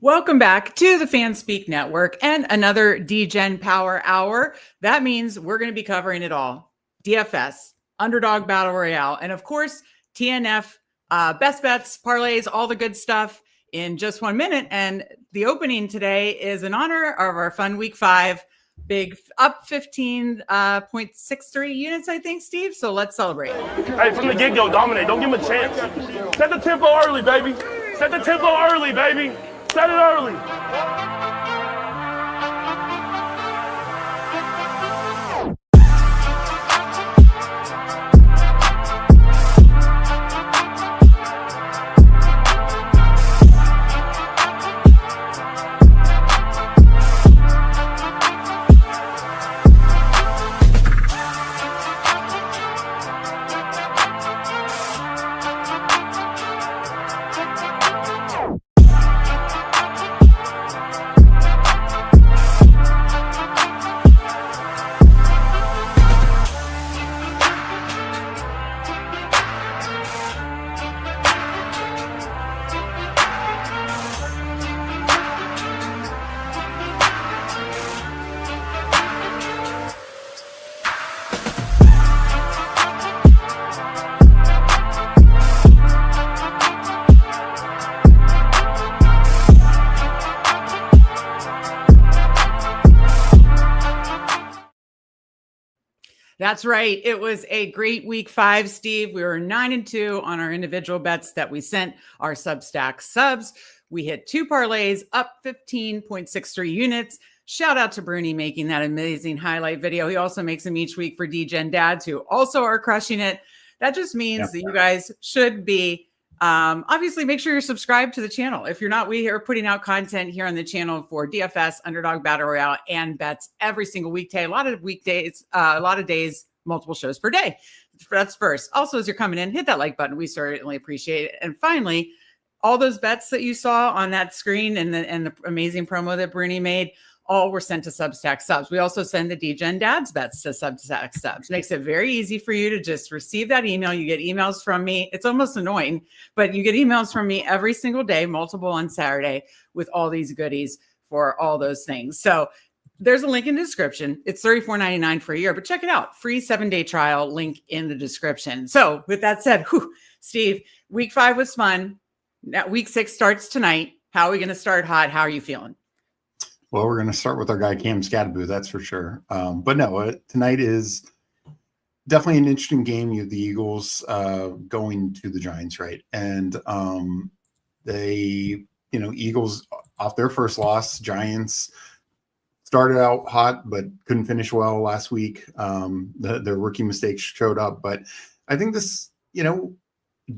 Welcome back to the Fanspeak Network and another Degen Power Hour. That means we're going to be covering it all. DFS, Underdog Battle Royale, and of course, TNF, best bets, parlays, all the good stuff in just 1 minute. And the opening today is in honor of our fun week 5, big up 15.63 units, I think, Steve. So let's celebrate. Hey, from the get-go, dominate. Don't give him a chance. Set the tempo early, baby. Set the tempo early, baby. Set it early. That's right. It was a great week 5, Steve. We were 9-2 on our individual bets that we sent our Substack subs. We hit 2 parlays, up 15.63 units. Shout out to Bruni making that amazing highlight video. He also makes them each week for Degen dads who also are crushing it. That just means that you guys should be obviously make sure you're subscribed to the channel. If you're not, we are putting out content here on the channel for DFS, Underdog Battle Royale, and bets every single weekday. A lot of weekdays, a lot of days, multiple shows per day. That's first. Also, as you're coming in, hit that like button. We certainly appreciate it. And finally, all those bets that you saw on that screen and the amazing promo that Bruni made, all were sent to Substack subs. We also send the Degen Dads bets to Substack subs. Makes it very easy for you to just receive that email. You get emails from me. It's almost annoying, but you get emails from me every single day, multiple on Saturday, with all these goodies for all those things. So there's a link in the description. It's $34.99 for a year, but check it out. Free 7-day trial, link in the description. So with that said, Steve, week 5 was fun. Now, week 6 starts tonight. How are we going to start hot? How are you feeling? Well, we're going to start with our guy, Cam Scadaboo, that's for sure. But no, tonight is definitely an interesting game. You have the Eagles going to the Giants, right? And Eagles off their first loss. Giants started out hot, but couldn't finish well last week. Their rookie mistakes showed up. But I think this,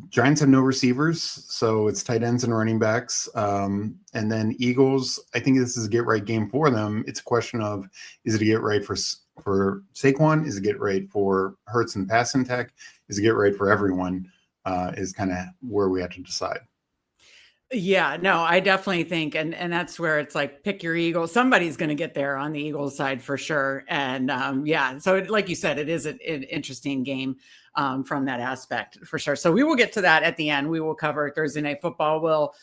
Giants have no receivers, so it's tight ends and running backs. And then Eagles, I think this is a get-right game for them. It's a question of, is it a get-right for Saquon? Is it get-right for Hurts and passing tech? Is it get-right for everyone? Is kind of where we have to decide. Yeah, no, I definitely think, and that's where it's like, pick your Eagles. Somebody's going to get there on the Eagles side for sure. And so like you said, it is an interesting game from that aspect for sure. So we will get to that at the end. We will cover Thursday Night Football. We'll,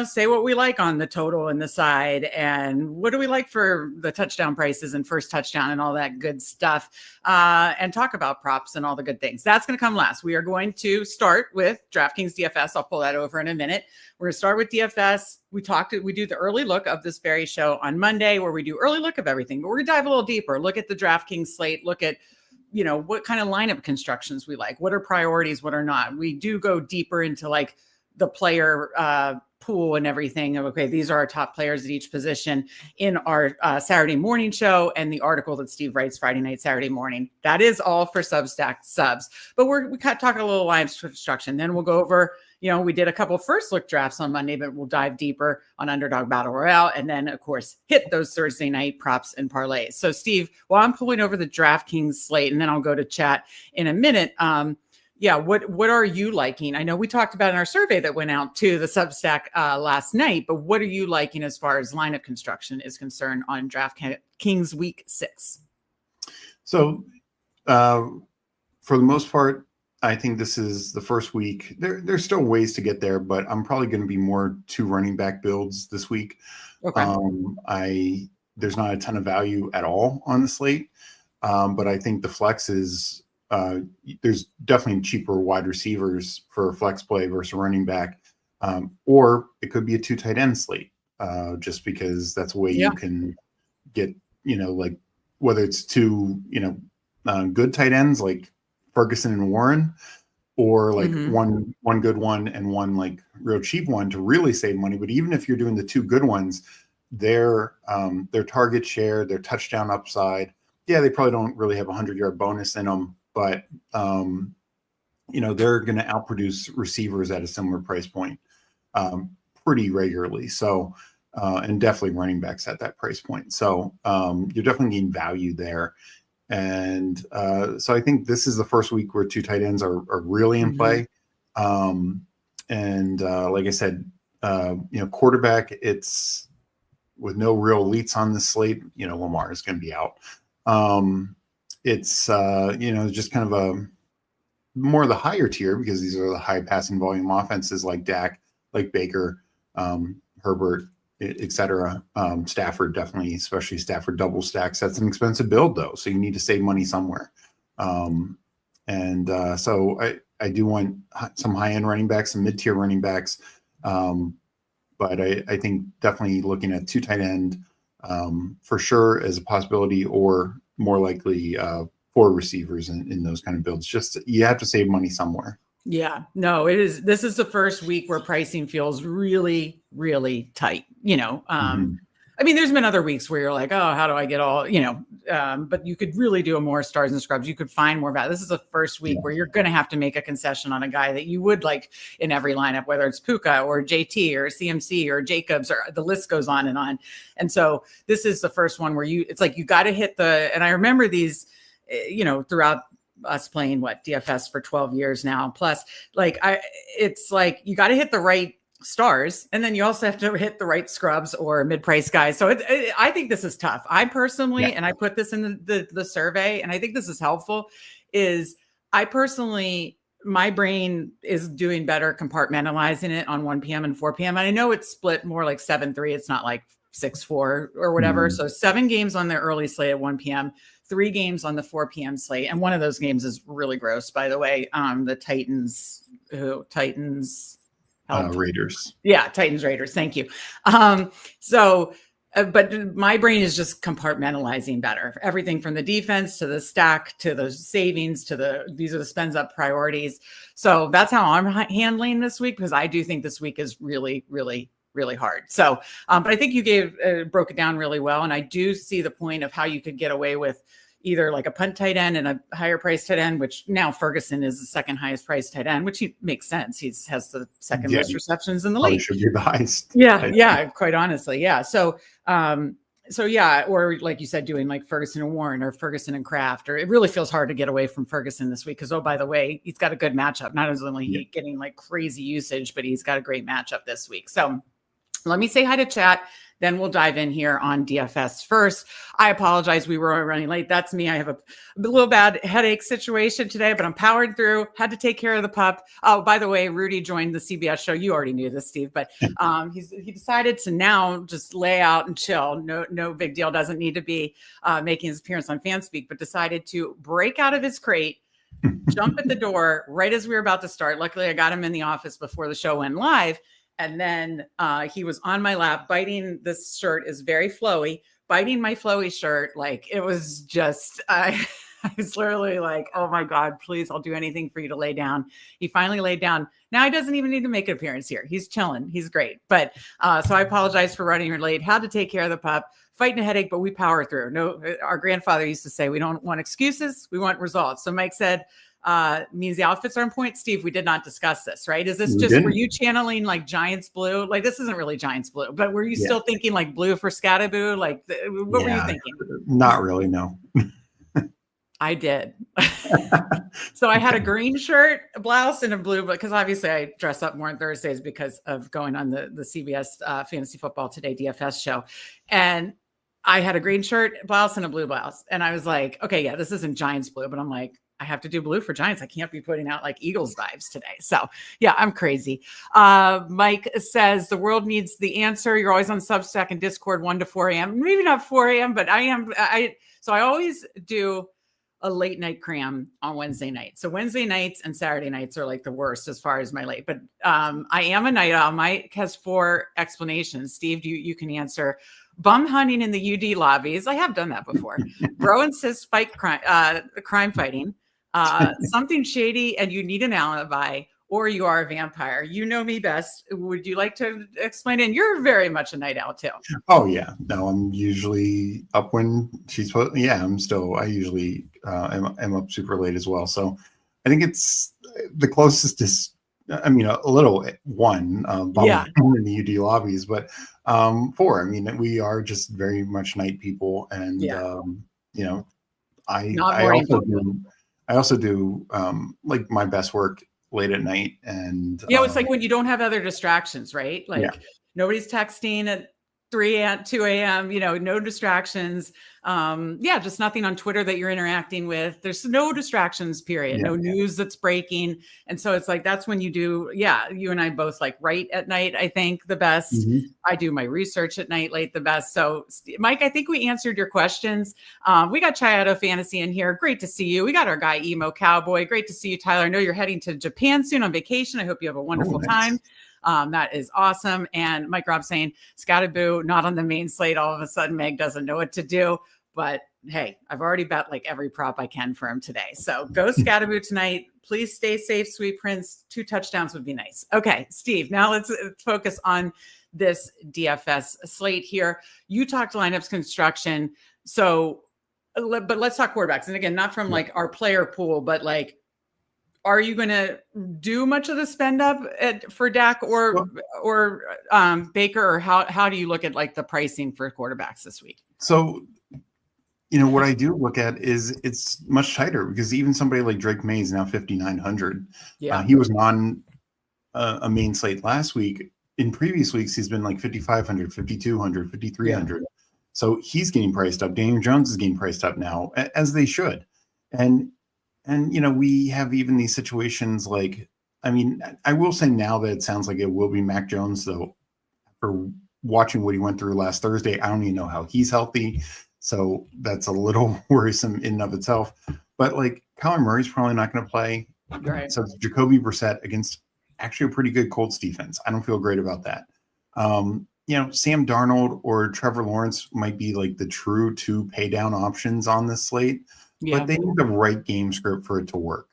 say what we like on the total and the side, and what do we like for the touchdown prices and first touchdown and all that good stuff, and talk about props and all the good things. That's going to come last. We are going to start with DraftKings DFS. I'll pull that over in a minute. We're going to start with DFS. We do the early look of this very show on Monday, where we do early look of everything, but we're going to dive a little deeper, look at the DraftKings slate, look at what kind of lineup constructions we like, what are priorities, what are not. We do go deeper into like the player pool and everything. Okay, these are our top players at each position in our Saturday morning show and the article that Steve writes Friday night, Saturday morning. That is all for Substack subs. But we kind of talk a little line construction. Then we'll go over, we did a couple first look drafts on Monday, but we'll dive deeper on Underdog Battle Royale. And then, of course, hit those Thursday night props and parlays. So, Steve, while I'm pulling over the DraftKings slate, and then I'll go to chat in a minute, what are you liking? I know we talked about in our survey that went out to the Substack last night, but what are you liking as far as line of construction is concerned on DraftKings week 6? So for the most part, I think this is the first week. There's still ways to get there, but I'm probably going to be more 2 running back builds this week. Okay. There's not a ton of value at all on the slate, but I think the flex is there's definitely cheaper wide receivers for flex play versus running back, or it could be a 2 tight end slate, just because that's a way you can get, like whether it's 2 good tight ends like Ferguson and Warren, or like one good one and one like real cheap one to really save money. But even if you're doing the 2 good ones, their target share, their touchdown upside, they probably don't really have a 100-yard bonus in them, but they're going to outproduce receivers at a similar price point pretty regularly. So and definitely running backs at that price point. So you're definitely getting value there. And so I think this is the first week where 2 tight ends are really in play. And like I said, quarterback, it's with no real elites on the slate. Lamar is going to be out. It's just kind of a more of the higher tier, because these are the high passing volume offenses like Dak, like Baker, Herbert, etc. Stafford, definitely, especially Stafford double stacks. That's an expensive build though, so you need to save money somewhere. So I do want some high end running backs, some mid tier running backs, but I think definitely looking at 2 tight end for sure as a possibility, or more likely 4 receivers in those kind of builds. Just you have to save money somewhere. Yeah, no, it is. This is the first week where pricing feels really, really tight. I mean, there's been other weeks where you're like, oh, how do I get all, but you could really do a more stars and scrubs. You could find more value. This is the first week where you're going to have to make a concession on a guy that you would like in every lineup, whether it's Puka or JT or CMC or Jacobs, or the list goes on and on. And so this is the first one where it's like, you got to hit and I remember these, throughout us playing DFS for 12 years now. Plus, it's like, you got to hit the right stars, and then you also have to hit the right scrubs or mid-price guys. So I think this is tough. I personally, and I put this in the survey, and I think this is helpful, is I personally, my brain is doing better compartmentalizing it on 1 p.m. and 4 p.m. And I know it's split more like 7-3. It's not like 6-4 or whatever. So 7 games on the early slate at 1 p.m., 3 games on the 4 p.m. slate. And one of those games is really gross, by the way. The Titans Raiders. Yeah, Titans Raiders. Thank you. But my brain is just compartmentalizing better. Everything from the defense to the stack to the savings to these are the spends up priorities. So that's how I'm handling this week, because I do think this week is really, really, really hard. So, but I think you broke it down really well. And I do see the point of how you could get away with either like a punt tight end and a higher price tight end, which now Ferguson is the second highest priced tight end, which makes sense. He has the second most receptions in the league. Should be the highest. Yeah, quite honestly. Yeah. So or like you said, doing like Ferguson and Warren or Ferguson and Kraft, or it really feels hard to get away from Ferguson this week because, oh, by the way, he's got a good matchup. Not only he getting like crazy usage, but he's got a great matchup this week. So let me say hi to chat. Then we'll dive in here on DFS first. I apologize. We were running late. That's me. I have a little bad headache situation today, but I'm powered through. Had to take care of the pup. Oh, by the way, Rudy joined the CBS show. You already knew this, Steve, but he decided to now just lay out and chill. No big deal. Doesn't need to be making his appearance on Fanspeak, but decided to break out of his crate, jump at the door right as we were about to start. Luckily, I got him in the office before the show went live. And then he was on my lap biting. This shirt is very flowy, biting my flowy shirt. Like it was just, I was literally like, oh my God, please, I'll do anything for you to lay down. He finally laid down. Now he doesn't even need to make an appearance here. He's chilling. He's great. But so I apologize for running late. Had to take care of the pup, fighting a headache, but we power through. No, our grandfather used to say, we don't want excuses. We want results. So Mike said, means the outfits are on point. Steve, we did not discuss this, right? Is this were you channeling like Giants blue? Like this isn't really Giants blue, but were you still thinking like blue for Scataboo? Like what were you thinking? Not really, no. I did. So I had a green shirt, a blouse, and a blue, because obviously I dress up more on Thursdays because of going on the CBS Fantasy Football Today DFS show. And I had a green shirt, blouse, and a blue blouse. And I was like, okay, yeah, this isn't Giants blue, but I'm like, I have to do blue for Giants. I can't be putting out like Eagles vibes today. So yeah, I'm crazy. Mike says the world needs the answer. You're always on Substack and Discord 1 to 4 a.m. Maybe not 4 a.m., but I am. So I always do a late night cram on Wednesday night. So Wednesday nights and Saturday nights are like the worst as far as my late, but I am a night owl. Mike has 4 explanations. Steve, you can answer. Bum hunting in the UD lobbies. I have done that before. Bro and sis fight crime fighting. Something shady and you need an alibi, or you are a vampire. You know me best. Would you like to explain it? And you're very much a night owl too. Oh yeah, no, I'm usually up when she's. Yeah, I usually am up super late as well. So I think it's the closest is. I mean, a little one in the UD lobbies, but 4. I mean, we are just very much night people, and you know, I also do like my best work late at night, and it's like when you don't have other distractions, right? Like nobody's texting at 2 a.m. No distractions. Just nothing on Twitter that you're interacting with. There's no distractions, period. No news that's breaking. And so it's like, that's when you do, you and I both like write at night, I think the best. Mm-hmm. I do my research at night late the best. So Mike, I think we answered your questions. We got Chiato Fantasy in here. Great to see you. We got our guy Emo Cowboy. Great to see you, Tyler. I know you're heading to Japan soon on vacation. I hope you have a wonderful time. That is awesome. And Mike Rob saying Scatterboo not on the main slate. All of a sudden, Meg doesn't know what to do. But hey, I've already bet like every prop I can for him today. So go Scatterboo tonight. Please stay safe, Sweet Prince. 2 touchdowns would be nice. Okay, Steve, now let's focus on this DFS slate here. You talked lineups construction. So, but let's talk quarterbacks. And again, not from like our player pool, but like, are you going to do much of the spend up for Dak or Baker, or how do you look at like the pricing for quarterbacks this week? So, what I do look at is it's much tighter, because even somebody like Drake May is now 5,900. Yeah, he was on a main slate last week. In previous weeks, he's been like 5,500, 5,200, 5,300. Yeah. So he's getting priced up. Daniel Jones is getting priced up now, as they should. And we have even these situations like, I mean, I will say now that it sounds like it will be Mac Jones, though, for watching what he went through last Thursday. I don't even know how he's healthy. So that's a little worrisome in and of itself. But like Kyler Murray's probably not going to play. Right. So it's Jacoby Brissett against actually a pretty good Colts defense. I don't feel great about that. Sam Darnold or Trevor Lawrence might be like the true 2 pay down options on this slate. Yeah. But they need the right game script for it to work.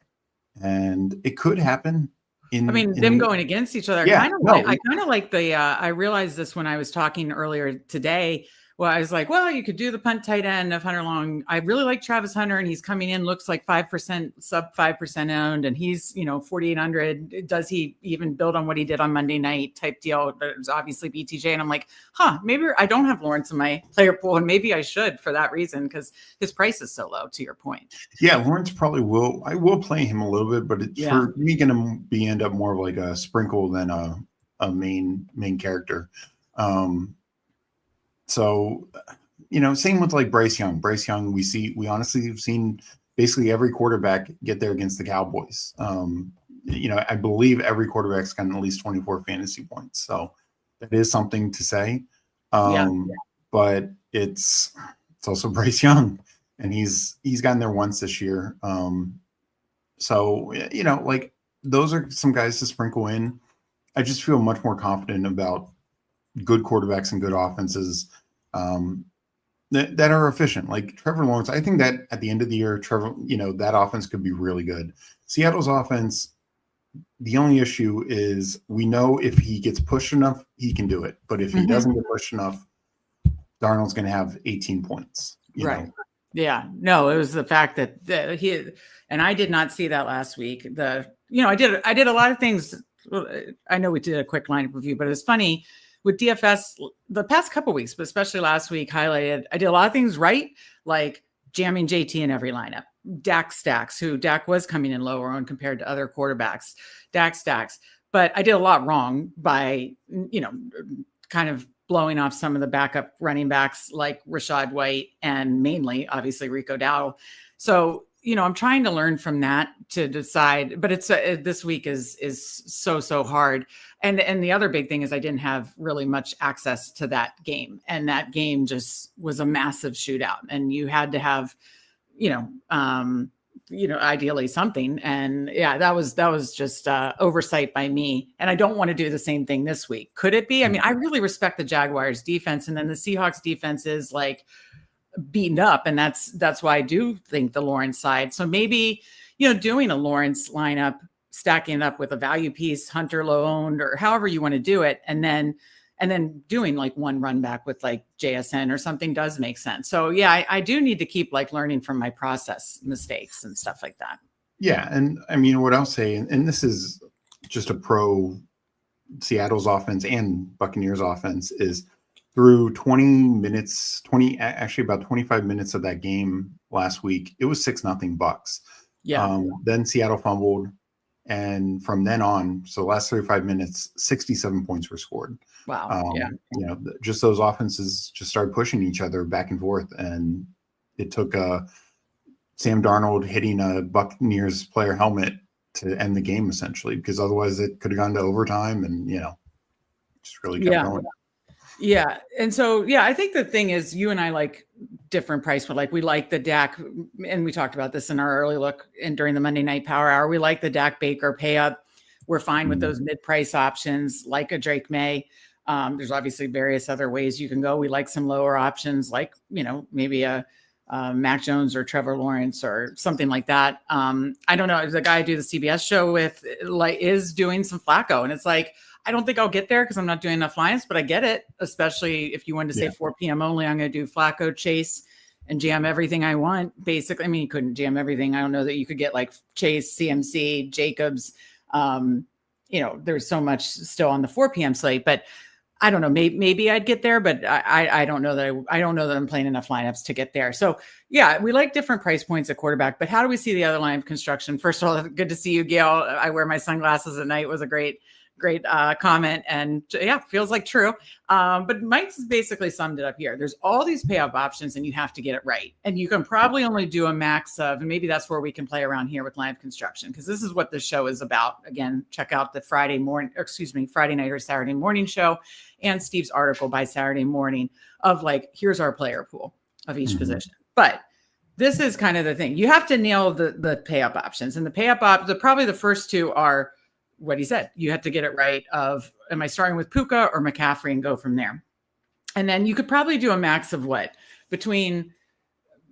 And it could happen. Them going against each other. I kind of like the, I realized this when I was talking earlier today. Well, I was like, you could do the punt tight end of Hunter Long. I really like Travis Hunter, and he's coming in, looks like 5%, sub 5% owned, and he's, 4,800. Does he even build on what he did on Monday night type deal? There's obviously BTJ. And I'm like, maybe I don't have Lawrence in my player pool, and maybe I should for that reason, because his price is so low, to your point. Yeah, Lawrence probably will. I will play him a little bit, but it's for me going to end up more of like a sprinkle than a main character. So, same with like Bryce Young. Bryce Young, we honestly have seen basically every quarterback get there against the Cowboys. I believe every quarterback's gotten at least 24 fantasy points. So that is something to say. But it's also Bryce Young, and he's gotten there once this year. So, like those are some guys to sprinkle in. I just feel much more confident about good quarterbacks and good offenses that are efficient. Like Trevor Lawrence, I think that at the end of the year, Trevor, that offense could be really good. Seattle's offense, the only issue is we know if he gets pushed enough, he can do it. But if he doesn't get pushed enough, Darnold's going to have 18 points. You know? Yeah. No, it was the fact that he, and I did not see that last week. I did a lot of things. I know we did a quick lineup review, but it was funny. With DFS, the past couple of weeks, but especially last week, I did a lot of things right, like jamming JT in every lineup. Dak stacks, Dak was coming in lower on compared to other quarterbacks. Dak stacks. But I did a lot wrong by, kind of blowing off some of the backup running backs like Rachaad White and mainly, obviously, Rico Dowdle. So I'm trying to learn from that to decide, but it's this week is so hard. And the other big thing is I didn't have really much access to that game, and that game just was a massive shootout, and you had to have, ideally something. And yeah, that was just oversight by me. And I don't want to do the same thing this week. Could it be? I mean, I really respect the Jaguars defense, and then the Seahawks defense is like beaten up, and that's why I do think the Lawrence side. So maybe, doing a Lawrence lineup, stacking it up with a value piece, Hunter low owned, or however you want to do it, and then doing like one run back with like JSN or something does make sense. So yeah, I do need to keep like learning from my process mistakes and stuff like that. Yeah. And I mean, what I'll say, and this is just a pro Seattle's offense and Buccaneers offense, is through 20 minutes, about 25 minutes of that game last week, it was 6-0 Bucks. Yeah. Then Seattle fumbled. And from then on, so the last 35 minutes, 67 points were scored. Wow. Just those offenses just started pushing each other back and forth. And it took Sam Darnold hitting a Buccaneers player helmet to end the game, essentially, because otherwise it could have gone to overtime and, just really kept going. Yeah. And so, I think the thing is you and I like different price, but like we like the Dak, and we talked about this in our early look and during the Monday Night Power Hour, we like the Dak Baker pay up. We're fine with those mid-price options like a Drake May. There's obviously various other ways you can go. We like some lower options like, maybe a Mac Jones or Trevor Lawrence or something like that. I don't know. The guy I do the CBS show with is doing some Flacco, and it's like, I don't think I'll get there because I'm not doing enough lines, but I get it, especially if you wanted to say 4 p.m. only. I'm going to do Flacco, Chase, and jam everything I want, basically. I mean, you couldn't jam everything. I don't know that you could get like Chase, CMC, Jacobs. There's so much still on the 4 p.m. slate, but I don't know. Maybe I'd get there, but I don't know that I don't know that I'm playing enough lineups to get there. So yeah, we like different price points at quarterback, but how do we see the other line of construction? First of all, good to see you, Gail. I wear my sunglasses at night was a great comment, and feels like true. But Mike's basically summed it up here. There's all these payoff options, and you have to get it right. And you can probably only do a max of, and maybe that's where we can play around here with line of construction, because this is what this show is about. Again, check out the Friday night or Saturday morning show, and Steve's article by Saturday morning of like, here's our player pool of each position. But this is kind of the thing. You have to nail the pay up options, and the pay up probably the first two are what he said. You have to get it right of, am I starting with Puka or McCaffrey, and go from there. And then you could probably do a max of what between,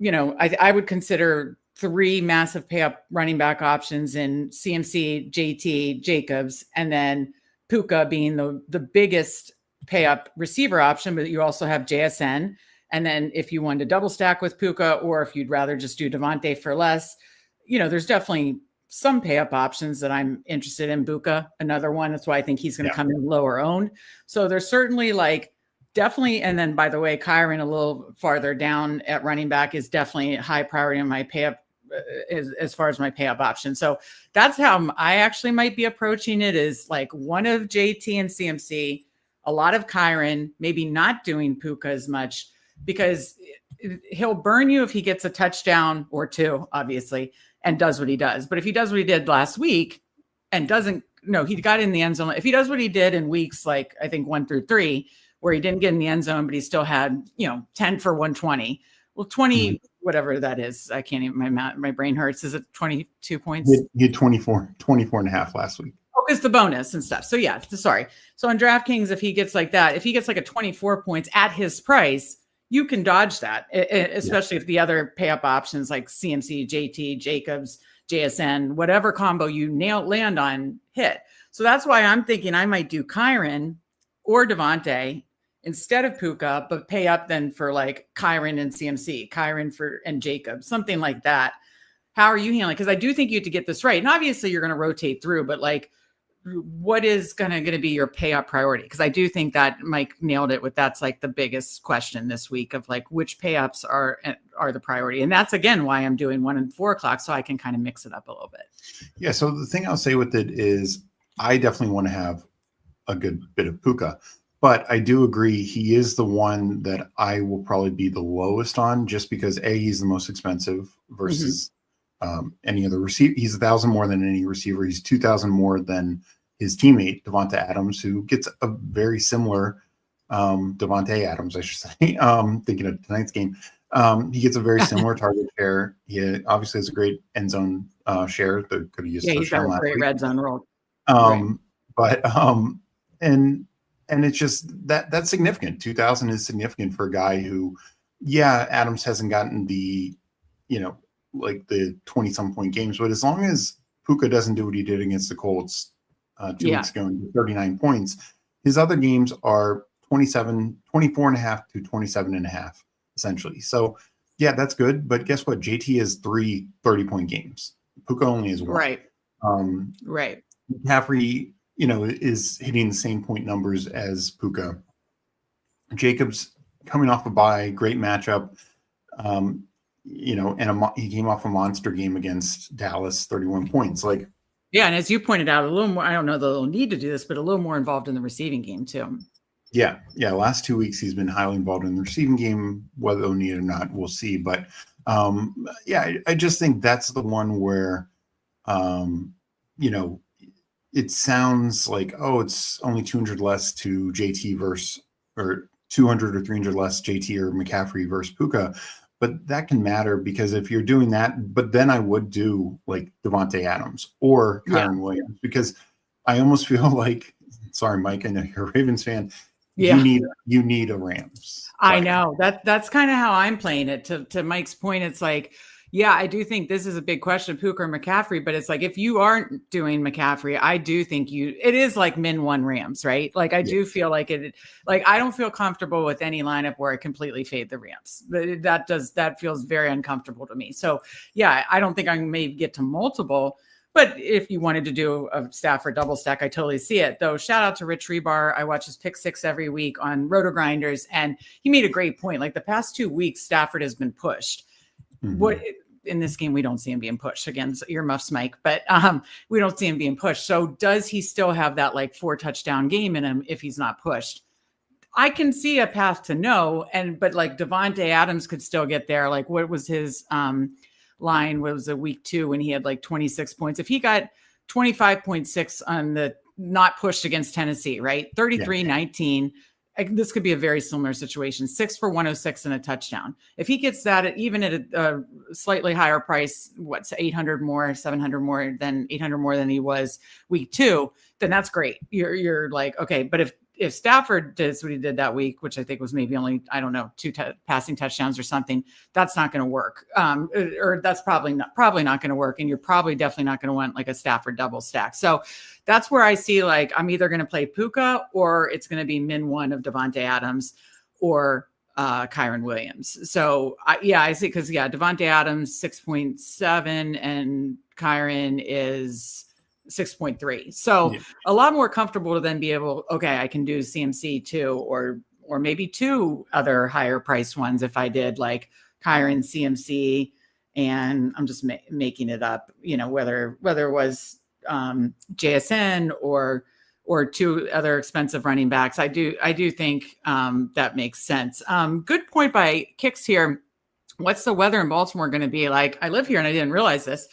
I would consider 3 massive pay up running back options in CMC, JT, Jacobs, and then Puka being the biggest pay up receiver option, but you also have JSN. And then if you wanted to double stack with Puka, or if you'd rather just do Devontae for less, there's definitely some pay up options that I'm interested in. Buka, another one. That's why I think he's going to come in lower owned. So there's certainly definitely. And then by the way, Kyron a little farther down at running back is definitely high priority on my pay up as far as my pay up option. So that's how I actually might be approaching it, is like one of JT and CMC, a lot of Kyron, maybe not doing Puka as much, because he'll burn you if he gets a touchdown or two, obviously, and does what he does. But if he does what he did last week and he got in the end zone. If he does what he did in weeks, like I think 1 through 3, where he didn't get in the end zone, but he still had, 10 for 120, well, 20, whatever that is. I can't even, my brain hurts. Is it 22 points? He had 24 and a half last week. Oh, it's the bonus and stuff. So yeah, sorry. So on DraftKings, if he gets like that, if he gets like a 24 points at his price, you can dodge that, especially if the other pay up options like CMC, JT, Jacobs, JSN, whatever combo you land on hit. So that's why I'm thinking I might do Kyron or Devontae instead of Puka, but pay up then for like Kyron and CMC, and Jacobs, something like that. How are you handling? Because I do think you have to get this right. And obviously you're going to rotate through, but like, what is going to be your pay up priority? Because I do think that Mike nailed it with, that's like the biggest question this week of like, which pay ups are the priority. And that's again why I'm doing 1 and 4 o'clock, so I can kind of mix it up a little bit. Yeah. So the thing I'll say with it is I definitely want to have a good bit of Puka, but I do agree he is the one that I will probably be the lowest on, just because he's the most expensive versus any other receiver. He's 1,000 more than any receiver. He's 2,000 more than his teammate Devonta Adams, who gets a very similar Devontae Adams, I should say. Thinking of tonight's game, he gets a very similar target share. He obviously has a great end zone share that could have used. Yeah, he's got a great red zone roll. But and it's just that's significant. 2,000 is significant for a guy who, Adams hasn't gotten the, like the 20-some point games, but as long as Puka doesn't do what he did against the Colts 2 weeks ago and 39 points, his other games are 24.5 to 27.5, essentially. So, that's good. But guess what? JT has 3 30-point games. Puka only has 1. Right. Right. McCaffrey, is hitting the same point numbers as Puka. Jacobs coming off a bye, great matchup. And he came off a monster game against Dallas, 31 points. And as you pointed out, a little more, I don't know that they'll need to do this, but a little more involved in the receiving game too. Yeah. Last 2 weeks, he's been highly involved in the receiving game. Whether they'll need it or not, we'll see. But I just think that's the one where, it sounds like, it's only 200 less to JT or 200 or 300 less JT or McCaffrey versus Puka. But that can matter because if you're doing that, but then I would do like Devontae Adams or Kyren Williams, because I almost feel like, sorry, Mike, I know you're a Ravens fan. Yeah. You need a Rams. I know that's kind of how I'm playing it. To Mike's point, it's like, I do think this is a big question, Puka or McCaffrey, but it's like, if you aren't doing McCaffrey, I do think it is like min 1 Rams, right? Like, I do feel like I don't feel comfortable with any lineup where I completely fade the Rams. That feels very uncomfortable to me. So I don't think I may get to multiple, but if you wanted to do a Stafford double stack, I totally see it. Though, shout out to Rich Rebar. I watch his pick six every week on Roto Grinders, and he made a great point. Like, the past 2 weeks, Stafford has been pushed. What in this game, we don't see him being pushed. Again, earmuffs, Mike, but we don't see him being pushed. So does he still have that like 4 touchdown game in him if he's not pushed? I can see a path to no. But like Devontae Adams could still get there. Like, what was his line? Was a week 2 when he had like 26 points? If he got 25.6 on the not pushed against Tennessee, right? 33-19. This could be a very similar situation. 6 for 106 and a touchdown. If he gets that even at a slightly higher price, what's 800 more, 700 more than 800 more than he was week 2, then that's great. You're like, okay, but if Stafford does what he did that week, which I think was maybe only, I don't know, 2 passing touchdowns or something, that's not going to work. Or that's probably not going to work. And you're probably definitely not going to want like a Stafford double stack. So that's where I see, like, I'm either going to play Puka or it's going to be min 1 of Devontae Adams or Kyren Williams. So I see, because Devontae Adams 6.7 and Kyren is 6.3. So a lot more comfortable to then be able, okay, I can do CMC too, or maybe 2 other higher price ones if I did like Kyren, CMC, and I'm just making it up, whether it was JSN or 2 other expensive running backs. I do think that makes sense. Good point by Kicks here. What's the weather in Baltimore going to be like? I live here and I didn't realize this.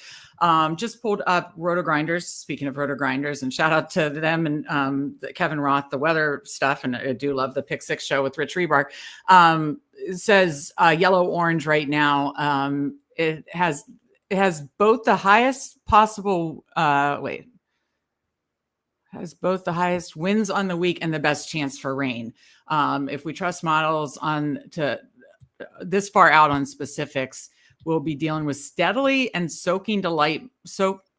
Just pulled up Roto Grinders. Speaking of Roto Grinders, and shout out to them and Kevin Roth, the weather stuff. And I do love the Pick Six show with Rich Rebar. It says yellow orange right now. It has both the highest possible has both the highest winds on the week and the best chance for rain. If we trust models on to this far out on specifics, we'll be dealing with steadily and soaking to light.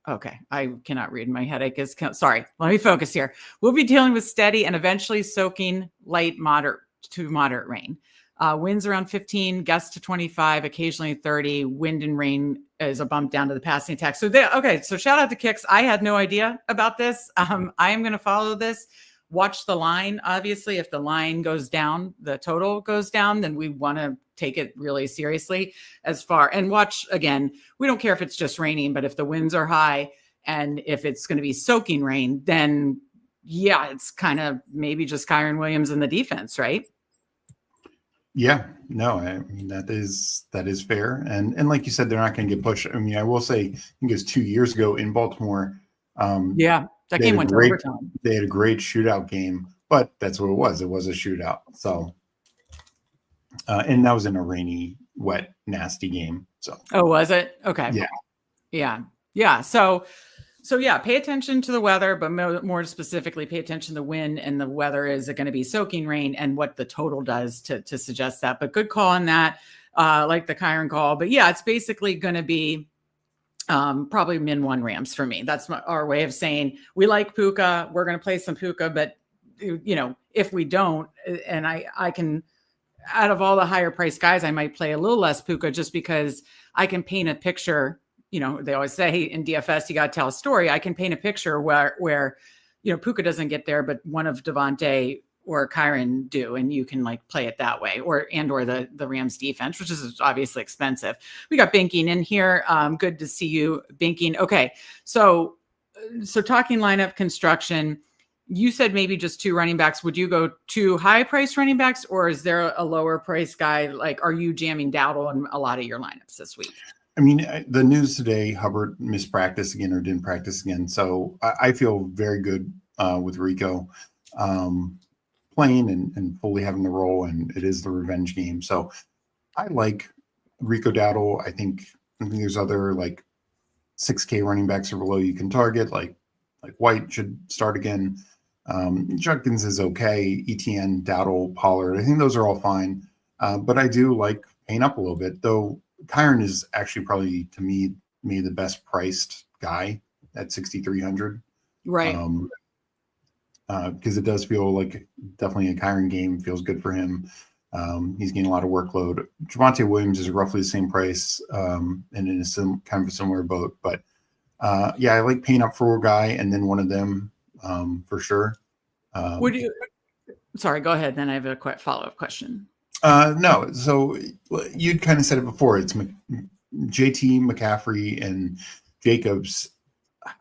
Okay, I cannot read. My headache is, sorry. Let me focus here. We'll be dealing with steady and eventually soaking light, moderate to moderate rain. Winds around 15, gusts to 25, occasionally 30. Wind and rain is a bump down to the passing attack. So so shout out to Kicks. I had no idea about this. I am going to follow this. Watch the line. Obviously, if the line goes down, the total goes down, then we want to take it really seriously and watch again. We don't care if it's just raining, but if the winds are high and if it's going to be soaking rain, then it's kind of maybe just Kyren Williams in the defense, right? Yeah, no, I mean that is fair, and like you said, they're not going to get pushed. I mean, I will say, I think it was 2 years ago in Baltimore. Yeah, that They game had a went to great overtime. they had a great shootout game, but that's what it was. It was a shootout. So, and that was in a rainy, wet, nasty game. So, Oh, was it? Okay. yeah, Yeah. Yeah. So yeah, pay attention to the weather, but more specifically, pay attention to the wind and the weather. Is it going to be soaking rain and what the total does to suggest that? But good call on that, like the Kyron call. But yeah, it's basically going to be probably min one Rams for me. That's our way of saying we like Puka. We're going to play some Puka, but if we don't, and I can, out of all the higher priced guys, I might play a little less Puka just because I can paint a picture. They always say in DFS, you got to tell a story. I can paint a picture where Puka doesn't get there, but one of Devontae or Kyron do, and you can like play it that way, or the Rams defense, which is obviously expensive. We got Binking in here. Good to see you, Binking. Okay, so talking lineup construction, you said maybe just 2 running backs. Would you go 2 high price running backs, or is there a lower price guy? Like, are you jamming Dowdle in a lot of your lineups this week? I mean, the news today, Hubbard mispracticed again or didn't practice again. So I feel very good with Rico playing and fully having the role, and it is the revenge game. So I like Rico Dowdle. I think there's other like 6K running backs or below you can target. Like White should start again. Judkins is okay. ETN, Dowdle, Pollard. I think those are all fine. But I do like paying up a little bit, though. Kyron is actually probably, to me the best priced guy at 6,300. Right. Because it does feel like definitely a Kyron game. Feels good for him. He's getting a lot of workload. Javonte Williams is roughly the same price and in a kind of a similar boat. But yeah, I like paying up for a guy and then one of them for sure. Would you? Sorry, go ahead. Then I have a quick follow-up question. No, so you'd kind of said it before. It's JT, McCaffrey, and Jacobs.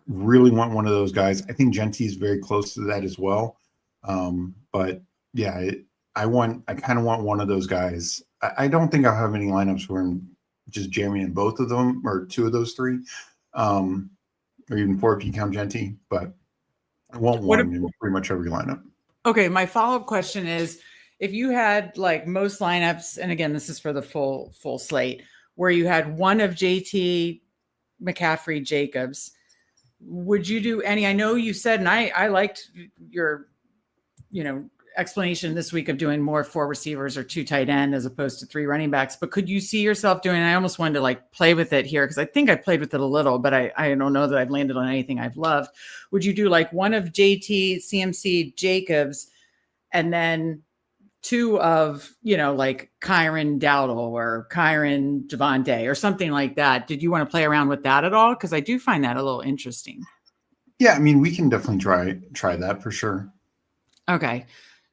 Really want one of those guys. I think Genty is very close to that as well. But yeah, I kind of want one of those guys. I don't think I'll have any lineups where I'm just jamming in both of them or 2 of those 3, or even 4 if you count Genty. But I want one in pretty much every lineup. Okay, my follow-up question is, if you had like most lineups, and again, this is for the full slate, where you had one of JT, McCaffrey, Jacobs, would you do any? I know you said, and I liked your, explanation this week of doing more 4 receivers or 2 tight end as opposed to 3 running backs. But could you see yourself doing? I almost wanted to like play with it here because I think I played with it a little, but I don't know that I've landed on anything I've loved. Would you do like one of JT, CMC, Jacobs, and then 2 of, like Kyron Dowdle or Kyron Devontae or something like that? Did you want to play around with that at all? Because I do find that a little interesting. Yeah, I mean, we can definitely try that for sure. Okay.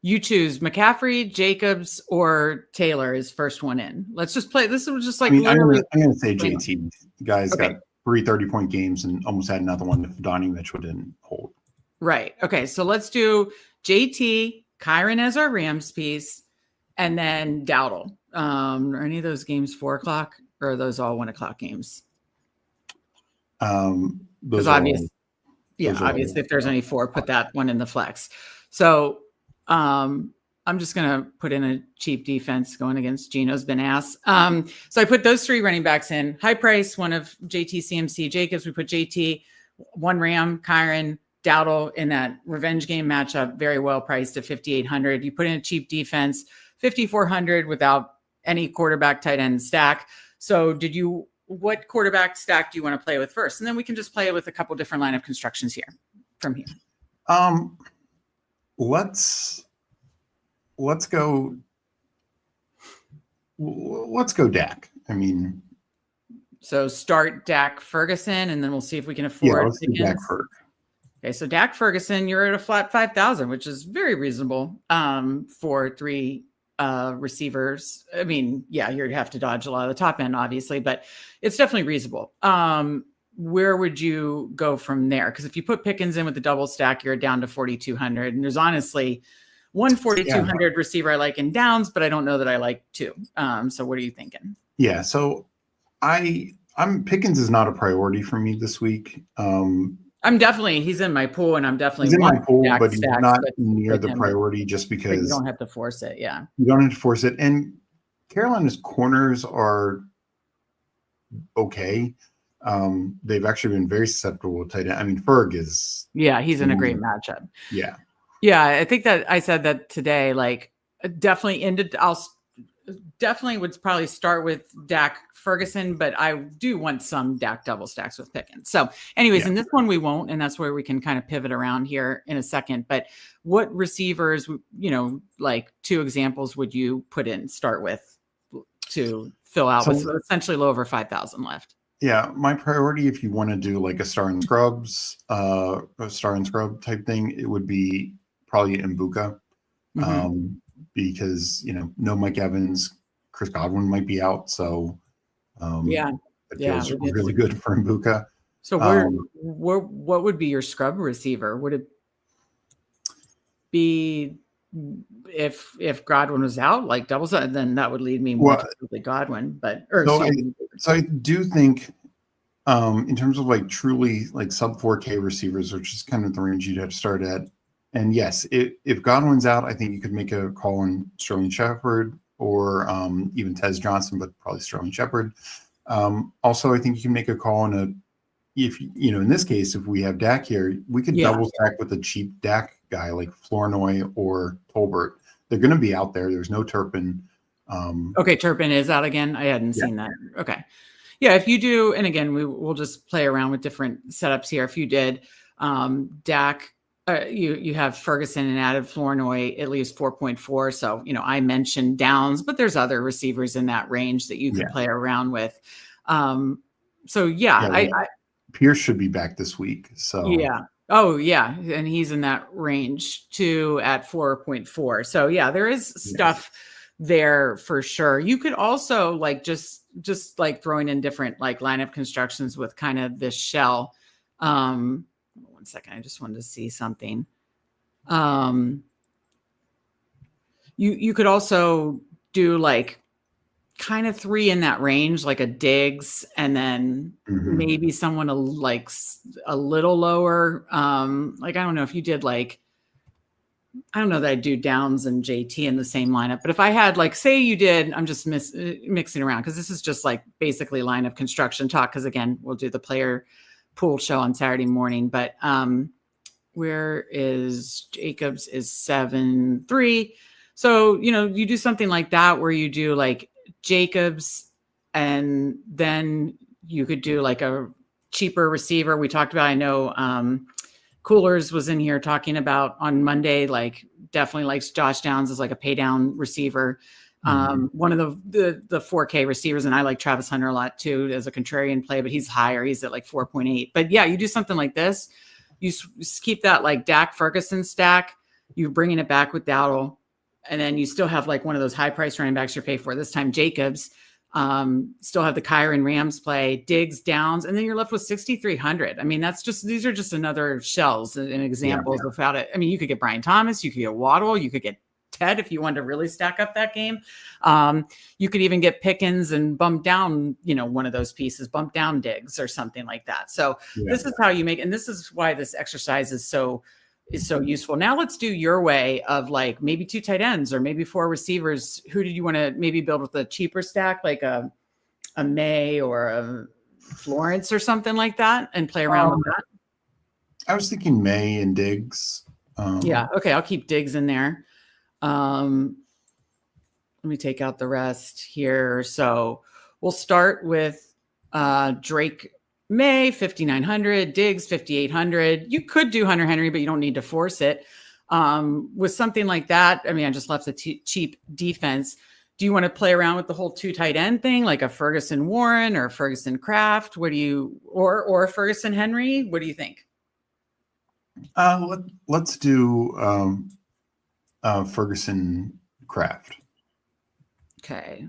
You choose McCaffrey, Jacobs, or Taylor is first one in. Let's just play. This is just like, I'm going to say JT. The guy's okay. got 3 30-point games and almost had another one if Donnie Mitchell didn't hold. Right. Okay. So let's do JT, Kyron as our Rams piece, and then Dowdle. Are any of those games 4:00 or are those all 1:00 games? Those obviously, obviously, if there's only 4, put that one in the flex. So I'm just going to put in a cheap defense going against Gino's been ass. So I put those 3 running backs in. High price, one of JT, CMC, Jacobs. We put JT, 1 Ram, Kyron, Dowdle in that revenge game matchup, very well priced at 5,800. You put in a cheap defense, 5,400 without any quarterback tight end stack. So what quarterback stack do you want to play with first? And then we can just play it with a couple different lineup constructions here from here. Let's go Dak. I mean, so start Dak Ferguson, and then we'll see if we can afford. Let's do Dak Ferg. Okay, so Dak Ferguson, you're at a flat 5,000, which is very reasonable for 3 receivers. I mean, yeah, you'd have to dodge a lot of the top end, obviously, but it's definitely reasonable. Where would you go from there? Because if you put Pickens in with the double stack, you're down to 4,200. And there's honestly, One 4,200 receiver I like in downs, but I don't know that I like two. So what are you thinking? Yeah. So I'm Pickens is not a priority for me this week. He's in my pool, and I'm definitely he's in my pool, but he's stacks, not near the priority just but because you don't have to force it. Yeah. You don't have to force it. And Carolina's corners are okay. They've actually been very susceptible to tight end. I mean, Ferg is. Yeah, he's in a great matchup. Yeah. Yeah, I think that I said that today. Like, I'll definitely would probably start with Dak Ferguson, but I do want some Dak double stacks with Pickens. So, anyways, in this one we won't, and that's where we can kind of pivot around here in a second. But what receivers, like two examples, would you start with to fill out with essentially low over 5,000 left? Yeah, my priority, if you want to do like a star and scrub type thing, it would be probably Mbuka. Because no Mike Evans, Chris Godwin might be out, so it feels really good for Mbuka. So what would be your scrub receiver? Would it be if Godwin was out, like double, then that would lead me more to Godwin, so I do think in terms of like truly like sub 4K receivers, which is kind of the range you'd have to start at. And yes, if Godwin's out, I think you could make a call on Sterling Shepard or even Tez Johnson, but probably Sterling Shepard. Also, I think you can make a call on in this case, if we have Dak here, we could double stack with a cheap Dak guy like Flournoy or Tolbert. They're going to be out there. There's no Turpin. Okay, Turpin is out again. I hadn't seen that. Okay. Yeah, if you do, and again, we'll just play around with different setups here. If you did Dak, you have Ferguson and added Flournoy at least 4.4. So, I mentioned Downs, but there's other receivers in that range that you can play around with. Pierce should be back this week. So Oh yeah. And he's in that range too at 4.4. So there is stuff there for sure. You could also like just like throwing in different like lineup constructions with kind of this shell. 1 second. I just wanted to see something. You could also do like kind of three in that range, like a Diggs, and then maybe someone like a little lower. Like, I don't know if you did like, I don't know that I'd do Downs and JT in the same lineup, but if I had like, say you did, I'm just mixing around because this is just like basically lineup construction talk. Cause again, we'll do the player pool show on Saturday morning, but where is Jacobs is 7-3. So, you do something like that where you do like Jacobs and then you could do like a cheaper receiver. We talked about, I know Coolers was in here talking about on Monday, like definitely likes Josh Downs as like a pay down receiver. One of the 4K receivers, and I like Travis Hunter a lot too as a contrarian play, but he's higher. He's at like 4.8. But you do something like this. You keep that like Dak Ferguson stack. You're bringing it back with Dowdle, and then you still have like one of those high price running backs you pay for. This time Jacobs. Still have the Kyron Rams play, Diggs, Downs, and then you're left with 6,300. I mean, these are just another shells and examples without it. I mean, you could get Brian Thomas, you could get Waddle, you could get Ted if you wanted to really stack up that game. You could even get Pickens and bump down, one of those pieces, bump down Diggs or something like that. So this is how you make, and this is why this exercise is so useful. Now let's do your way of like maybe 2 tight ends or maybe 4 receivers. Who did you want to maybe build with a cheaper stack, like a May or a Florence or something like that, and play around with that? I was thinking May and Diggs. Okay. I'll keep Diggs in there. Let me take out the rest here. So we'll start with Drake May, 5,900, Diggs, 5,800. You could do Hunter Henry, but you don't need to force it. With something like that, I mean, I just left the cheap defense. Do you want to play around with the whole 2 tight end thing, like a Ferguson Warren or Ferguson Kraft? What do you, or Ferguson Henry? What do you think? Let's do Ferguson Kraft. Okay.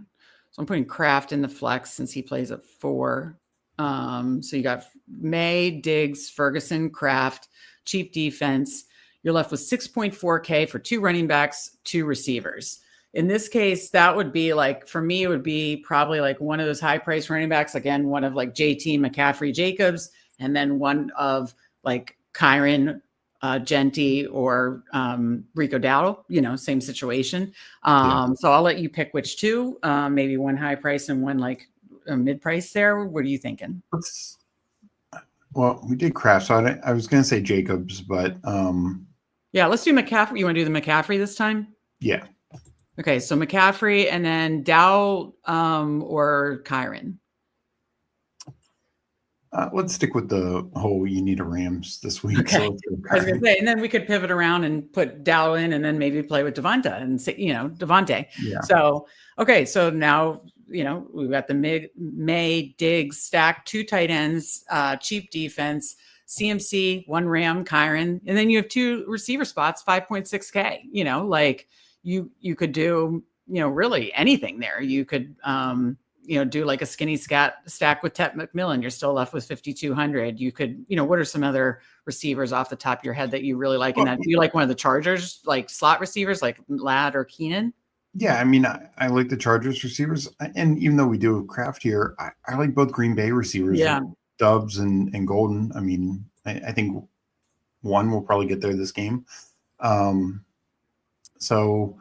So I'm putting Kraft in the flex since he plays at 4. So you got May, Diggs, Ferguson, Kraft, cheap defense. you're left with 6.4K for 2 running backs, 2 receivers. In this case, that would be like, for me, it would be probably like one of those high price running backs. Again, one of like JT, McCaffrey, Jacobs, and then one of like Kyron, Genty, or Rico Dowdle, same situation. So I'll let you pick which two, maybe one high price and one like a mid price there. What are you thinking? Well, we did Kraft, so I was going to say Jacobs, but yeah, let's do McCaffrey. You want to do the McCaffrey this time? Yeah. Okay, so McCaffrey and then Dow or Kyron. Let's stick with the whole you need a Rams this week. Okay. So I was going to say, and then we could pivot around and put Dow in and then maybe play with Devonta and say, Devontae. Yeah. So, okay. So now, we've got the May Diggs stack, 2 tight ends, cheap defense, CMC, 1 Ram, Kyron, and then you have 2 receiver spots, 5.6K, like you could do, really anything there. You could, do like a skinny stack with Tet McMillan. You're still left with 5,200. You could, what are some other receivers off the top of your head that you really like? And that you like one of the Chargers, like slot receivers, like Ladd or Keenan? Yeah, I mean, I like the Chargers receivers, and even though we do have Kraft here, I like both Green Bay receivers, Doubs and Golden. I mean, I think one will probably get there this game. So,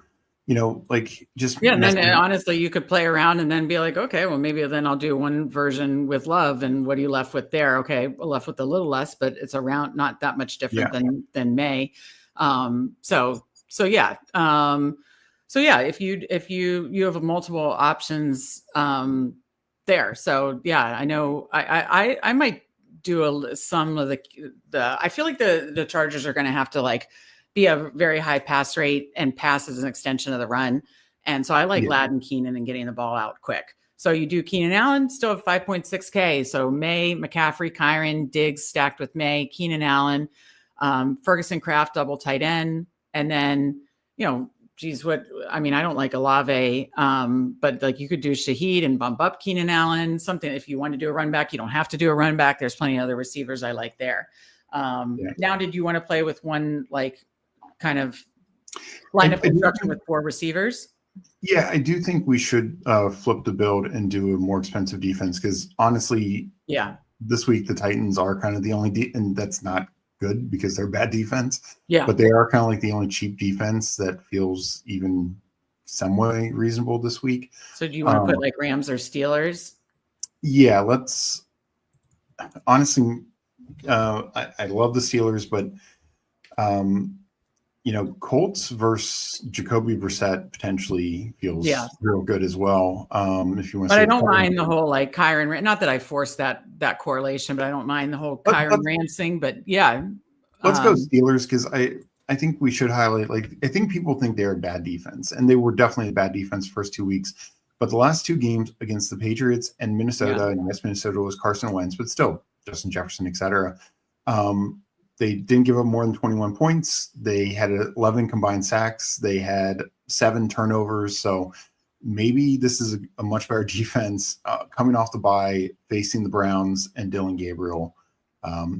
just and then honestly, you could play around and then be like, okay, well, maybe then I'll do one version with Love, and what are you left with there? Okay, we're left with a little less, but it's around not that much different than May. So yeah, if you have multiple options there. So yeah, I know I might do some of the I feel like the Chargers are going to have to like be a very high pass rate and pass as an extension of the run. And so I like Ladd and Keenan and getting the ball out quick. So you do Keenan Allen, still have 5.6K. So May, McCaffrey, Kyron, Diggs stacked with May, Keenan Allen, Ferguson, Kraft, double tight end. And then, I don't like Olave, but like you could do Shaheed and bump up Keenan Allen, something. If you want to do a run back, you don't have to do a run back. There's plenty of other receivers I like there. Now, did you want to play with one, like kind of line of construction with 4 receivers? Yeah, I do think we should flip the build and do a more expensive defense because honestly, this week the Titans are kind of the only and that's not good because they're bad defense. Yeah, but they are kind of like the only cheap defense that feels even some way reasonable this week. So do you want to put like Rams or Steelers? Yeah, let's. Honestly, I love the Steelers, but Colts versus Jacoby Brissett potentially feels real good as well. If you want, but I don't mind the whole like Kyron. Not that I forced that correlation, but I don't mind the whole Kyron Rams thing. But yeah, let's go Steelers because I think we should highlight. Like I think people think they're a bad defense, and they were definitely a bad defense first 2 weeks. But the last 2 games against the Patriots and Minnesota, and yes, Minnesota was Carson Wentz, but still Justin Jefferson, etc. They didn't give up more than 21 points. They had 11 combined sacks. They had 7 turnovers. So maybe this is a much better defense coming off the bye, facing the Browns and Dylan Gabriel,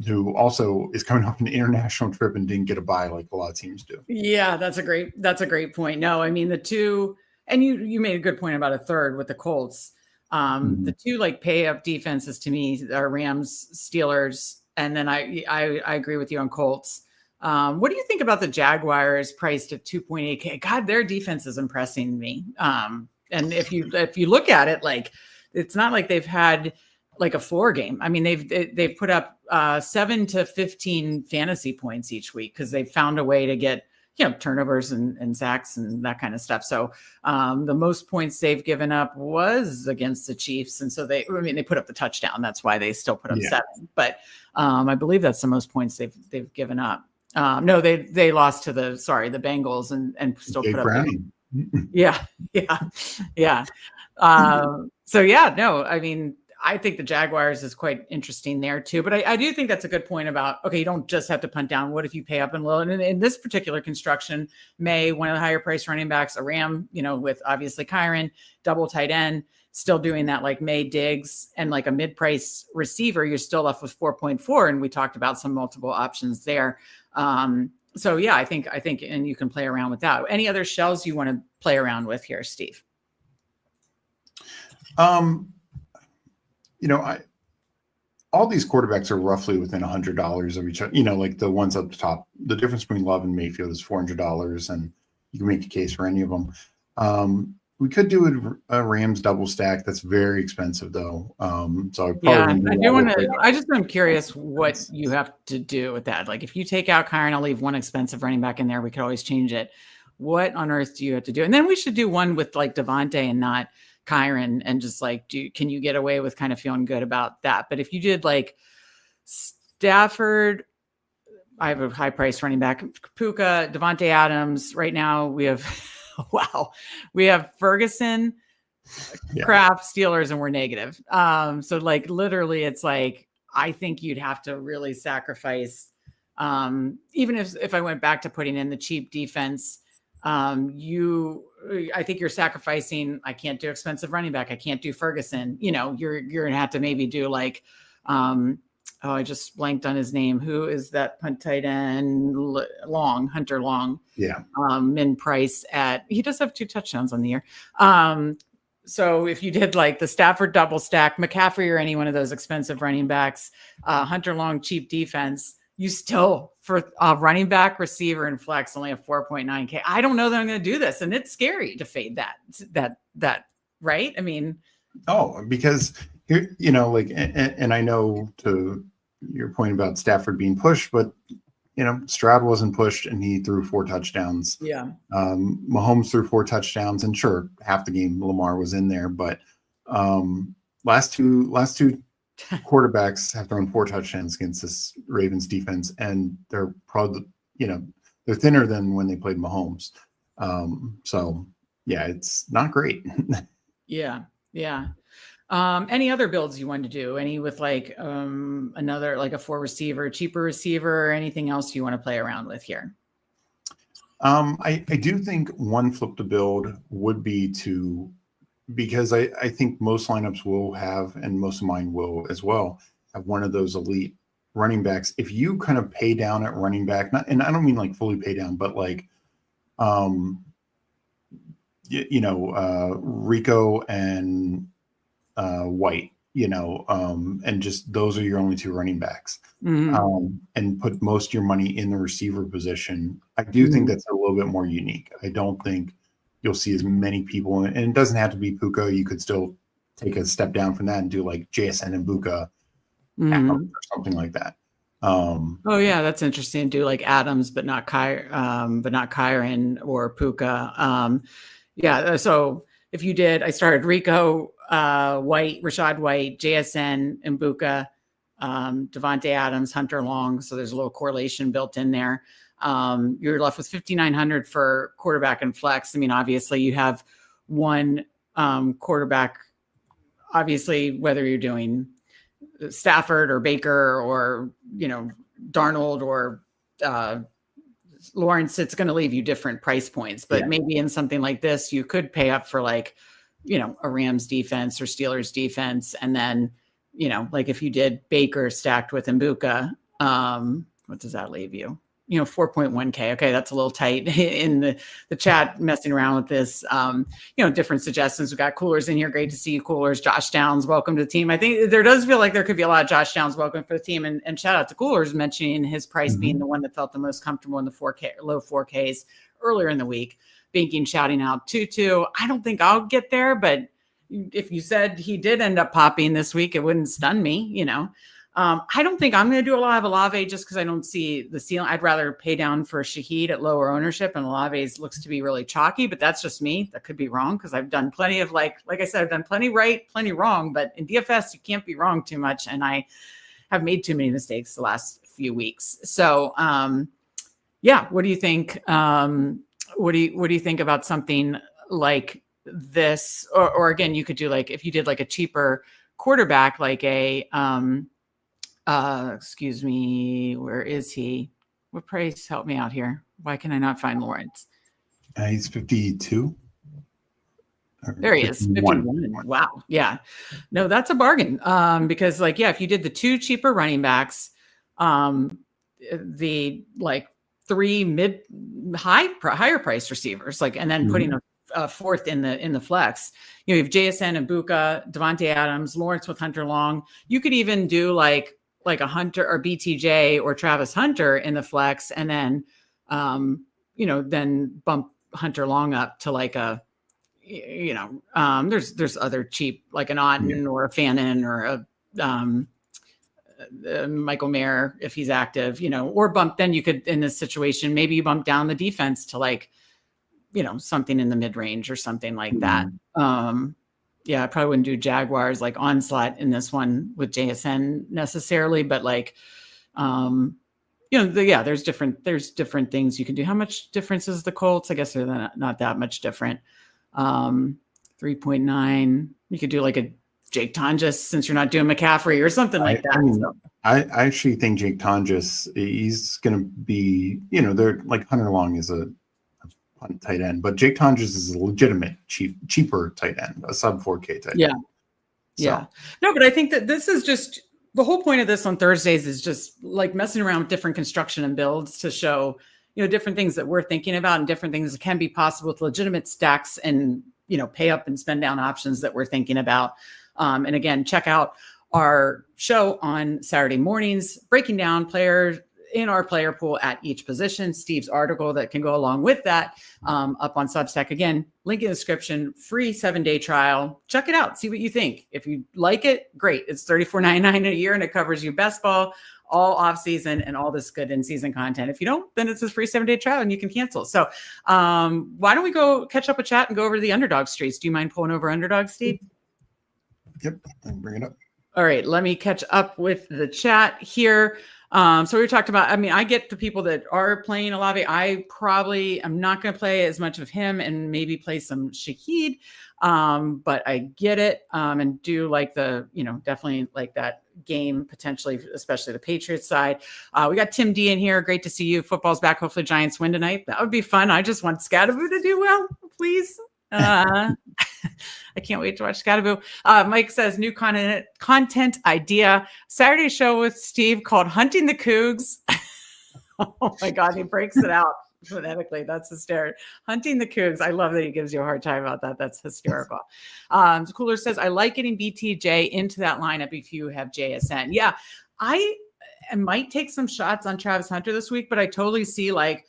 who also is coming off an international trip and didn't get a bye like a lot of teams do. Yeah, that's a great point. No, I mean the two, and you made a good point about a third with the Colts. The two like pay up defenses to me are Rams, Steelers. And then I agree with you on Colts. What do you think about the Jaguars priced at 2.8K? God, their defense is impressing me. And if you look at it, like it's not like they've had like a floor game. I mean, they've put up 7 to 15 fantasy points each week because they've found a way to get turnovers and sacks and that kind of stuff. So the most points they've given up was against the Chiefs. And so they put up the touchdown. That's why they still put up 7. But I believe that's the most points they've given up. No, they lost to the Bengals and still put up. Yeah. I think the Jaguars is quite interesting there too. But I do think that's a good point about, okay, you don't just have to punt down. What if you pay up and low? And in this particular construction, May, one of the higher price running backs, a Ram, with obviously Kyron, double tight end, still doing that like May Diggs and like a mid-price receiver, you're still left with 4.4. And we talked about some multiple options there. So yeah, I think, and you can play around with that. Any other shells you want to play around with here, Steve? All these quarterbacks are roughly within $100 of each other. Like the ones up the top, the difference between Love and Mayfield is $400, and you can make a case for any of them. We could do a Rams double stack. That's very expensive though. So I just am curious what you have to do with that. Like if you take out Kyron, I'll leave one expensive running back in there. We could always change it. What on earth do you have to do? And then we should do one with like Devontae and not Kyron, and just like, can you get away with kind of feeling good about that? But if you did like Stafford, I have a high price running back, Puka, Devontae Adams. Right now we have, we have Ferguson, Kraft, Steelers, and we're negative. So like literally it's like, I think you'd have to really sacrifice, even if I went back to putting in the cheap defense, I think you're sacrificing. I can't do expensive running back. I can't do Ferguson. You're going to have to maybe do like, I just blanked on his name. Who is that punt tight end? Hunter Long. Yeah. Min price he does have 2 touchdowns on the year. So if you did like the Stafford double stack, McCaffrey or any one of those expensive running backs, Hunter Long, cheap defense, you still, for running back, receiver, and flex, only have 4.9K. I don't know that I'm going to do this. And it's scary to fade that, right? I mean. Oh, because here, and I know to your point about Stafford being pushed, but, Stroud wasn't pushed and he threw 4 touchdowns. Yeah. Mahomes threw 4 touchdowns, and sure, half the game Lamar was in there, but last two quarterbacks have thrown 4 touchdowns against this Ravens defense, and they're probably, they're thinner than when they played Mahomes. So yeah, it's not great. Yeah. Any other builds you want to do? Any with like another, like a 4 receiver, cheaper receiver, or anything else you want to play around with here? I do think one flip to build would be because I think most lineups will have, and most of mine will as well, have one of those elite running backs. If you kind of pay down at running back, and I don't mean like fully pay down, but like, Rico and White, and just those are your only 2 running backs, and put most of your money in the receiver position. I do think that's a little bit more unique. I don't think you'll see as many people, and it doesn't have to be Puka. You could still take a step down from that and do like JSN and Puka or something like that. Oh yeah, that's interesting. Do like Adams, but not Kyron or Puka. Yeah. So if you did, I started Rico, White, Rashad White, JSN, and Puka, Devontae Adams, Hunter Long. So there's a little correlation built in there. You're left with 5,900 for quarterback and flex. I mean, obviously you have one quarterback, obviously, whether you're doing Stafford or Baker or, Darnold or Lawrence, it's going to leave you different price points, but maybe in something like this, you could pay up for like, a Rams defense or Steelers defense. And then, like if you did Baker stacked with Mbuka, what does that leave you? 4.1K. Okay. That's a little tight in the chat, messing around with this. Different suggestions. We've got Coolers in here. Great to see you, Coolers. Josh Downs, welcome to the team. I think there does feel like there could be a lot of Josh Downs welcome for the team, and shout out to Coolers mentioning his price being the one that felt the most comfortable in the 4K, low 4Ks earlier in the week. Binking, shouting out Tutu. I don't think I'll get there, but if you said he did end up popping this week, it wouldn't stun me, I don't think I'm going to do a lot of Olave just because I don't see the ceiling. I'd rather pay down for Shaheed at lower ownership, and Olave's looks to be really chalky, but that's just me. That could be wrong because I've done plenty of like I said, I've done plenty right, plenty wrong, but in DFS, you can't be wrong too much. And I have made too many mistakes the last few weeks. So, what do you think? What do you think about something like this? Or again, you could do like, if you did like a cheaper quarterback, like a, excuse me, where is he? What price? Help me out here. Why can I not find Lawrence? He's 52. There he is. 51. Wow. Yeah. No, that's a bargain. Because if you did the 2 cheaper running backs, the like 3 higher price receivers, like, and then putting a fourth in the flex. You have JSN and Buka, Devontae Adams, Lawrence with Hunter Long. You could even do like a Hunter or BTJ or Travis Hunter in the flex, and then then bump Hunter Long up to like a, there's other cheap, like an Otten or a Fannin or a Michael Mayer if he's active, or bump. Then you could, in this situation, maybe you bump down the defense to like, something in the mid range or something like that. I probably wouldn't do Jaguars like Onslaught in this one with JSN necessarily, but like, there's different things you can do. How much difference is the Colts? I guess they're not that much different. 3.9. You could do like a Jake Tonjes since you're not doing McCaffrey or something like that. I actually think Jake Tonjes, he's going to be, they're like Hunter Long is a tight end, but Jake Tonjes is a legitimate cheaper tight end, a sub 4K tight end. Yeah. No, but I think that this is just the whole point of this on Thursdays is just like messing around with different construction and builds to show, different things that we're thinking about and different things that can be possible with legitimate stacks and, pay up and spend down options that we're thinking about. And again, check out our show on Saturday mornings, breaking down players in our player pool at each position. Steve's article that can go along with that up on Substack. Again, link in the description, free 7-day trial. Check it out. See what you think. If you like it, great. It's $34.99 a year and it covers you best ball, all off season and all this good in season content. If you don't, then it's a free 7-day trial and you can cancel. So why don't we go catch up a chat and go over to the Underdog streets? Do you mind pulling over Underdog, Steve? Yep. I'll bring it up. All right. Let me catch up with the chat here. So we talked about, I get the people that are playing Olave. I probably am not going to play as much of him and maybe play some Shaheed. But I get it. And do like definitely like that game potentially, especially the Patriots side. We got Tim D in here. Great to see you. Football's back. Hopefully Giants win tonight. That would be fun. I just want Scadaboo to do well, please. I can't wait to watch Scadaboo. Mike says new content idea. Saturday show with Steve called Hunting the Cougs. Oh my God, he breaks it out phonetically. That's hysterical. Hunting the Cougs. I love that he gives you a hard time about that. That's hysterical. Cooler says, I like getting BTJ into that lineup if you have JSN. Yeah, I might take some shots on Travis Hunter this week, but I totally see like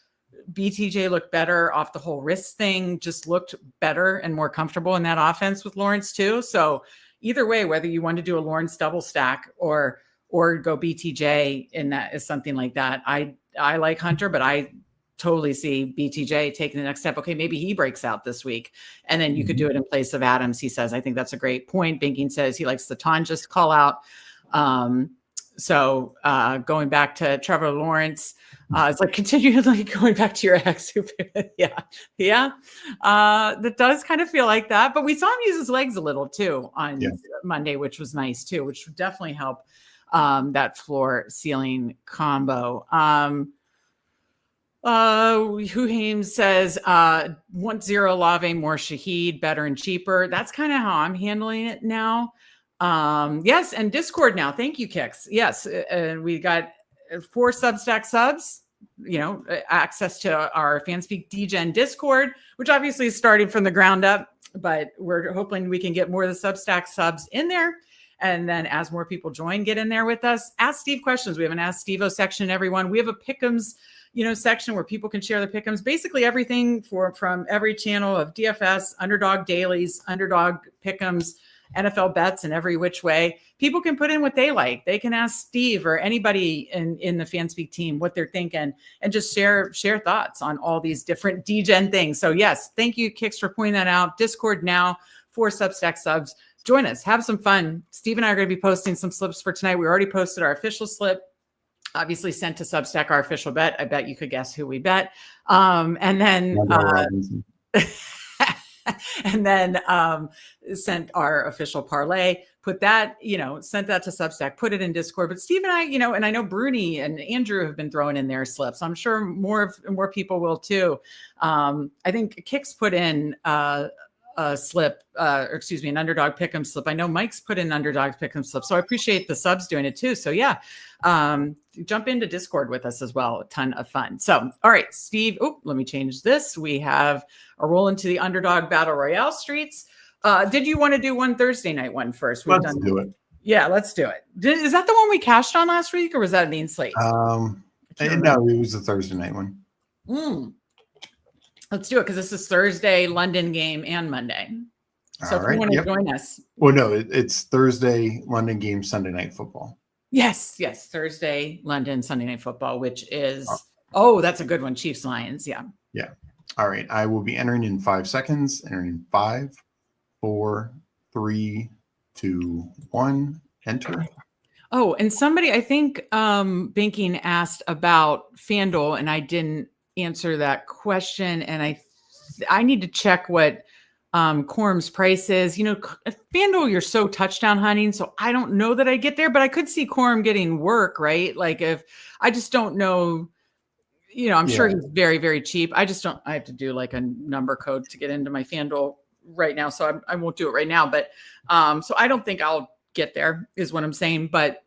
BTJ looked better off the whole wrist thing, just looked better and more comfortable in that offense with Lawrence too. So either way, whether you want to do a Lawrence double stack or go BTJ in that is something like that. I like Hunter, but I totally see BTJ taking the next step. Okay, maybe he breaks out this week and then you could do it in place of Adams. He says, I think that's a great point. Banking says he likes the Tonjes call out. So going back to Trevor Lawrence, it's like continually going back to your ex. That does kind of feel like that. But we saw him use his legs a little too on Monday, which was nice too, which would definitely help that floor ceiling combo. Huhaim says 1-0 Olave, more Shaheed, better and cheaper. That's kind of how I'm handling it now. Yes, and Discord now. Thank you, Kix. Yes, we got 4 Substack subs, access to our Fanspeak Degen Discord, which obviously is starting from the ground up, but we're hoping we can get more of the Substack subs in there. And then as more people join, get in there with us. Ask Steve questions. We have an Ask Steve-O section, everyone. We have a Pick'ems, section where people can share their Pick'ems. Basically everything from every channel of DFS, Underdog Dailies, Underdog Pick'ems, NFL bets and every which way. People can put in what they like. They can ask Steve or anybody in the Fanspeak team what they're thinking and just share thoughts on all these different Degen things. So yes, thank you, Kix, for pointing that out. Discord now for Substack subs. Join us. Have some fun. Steve and I are going to be posting some slips for tonight. We already posted our official slip. Obviously sent to Substack our official bet. I bet you could guess who we bet. And then sent our official parlay, put that, sent that to Substack, put it in Discord. But Steve and I, and I know Bruni and Andrew have been throwing in their slips. I'm sure more people will too. I think Kix put in slip, or excuse me, an Underdog pick'em slip. I know Mike's put in Underdog pick'em slip, so I appreciate the subs doing it too. So yeah, jump into Discord with us as well. A ton of fun. So, all right, Steve. Oh, let me change this. We have a roll into the Underdog Battle Royale streets. Did you want to do one Thursday night one first? Let's do it. Yeah, let's do it. Is that the one we cashed on last week, or was that a main slate? No, it was the Thursday night one. Let's do it because this is Thursday, London game, and Monday. So if you want to join us. Well, no, it's Thursday, London game, Sunday night football. Yes. Thursday, London, Sunday night football, which is, that's a good one. Chiefs, Lions. Yeah. Yeah. All right. I will be entering in 5 seconds. Entering in 5, 4, 3, 2, 1. Enter. Oh, and somebody, I think Banking asked about FanDuel, and I didn't answer that question. And I need to check what Quorum's price is. You know, FanDuel, you're so touchdown hunting, so I don't know that I get there, but I could see Quorum getting work, right? Like if I just don't know, you know, I'm sure he's very, very cheap. I have to do like a number code to get into my FanDuel right now. So I won't do it right now, but so I don't think I'll get there is what I'm saying. But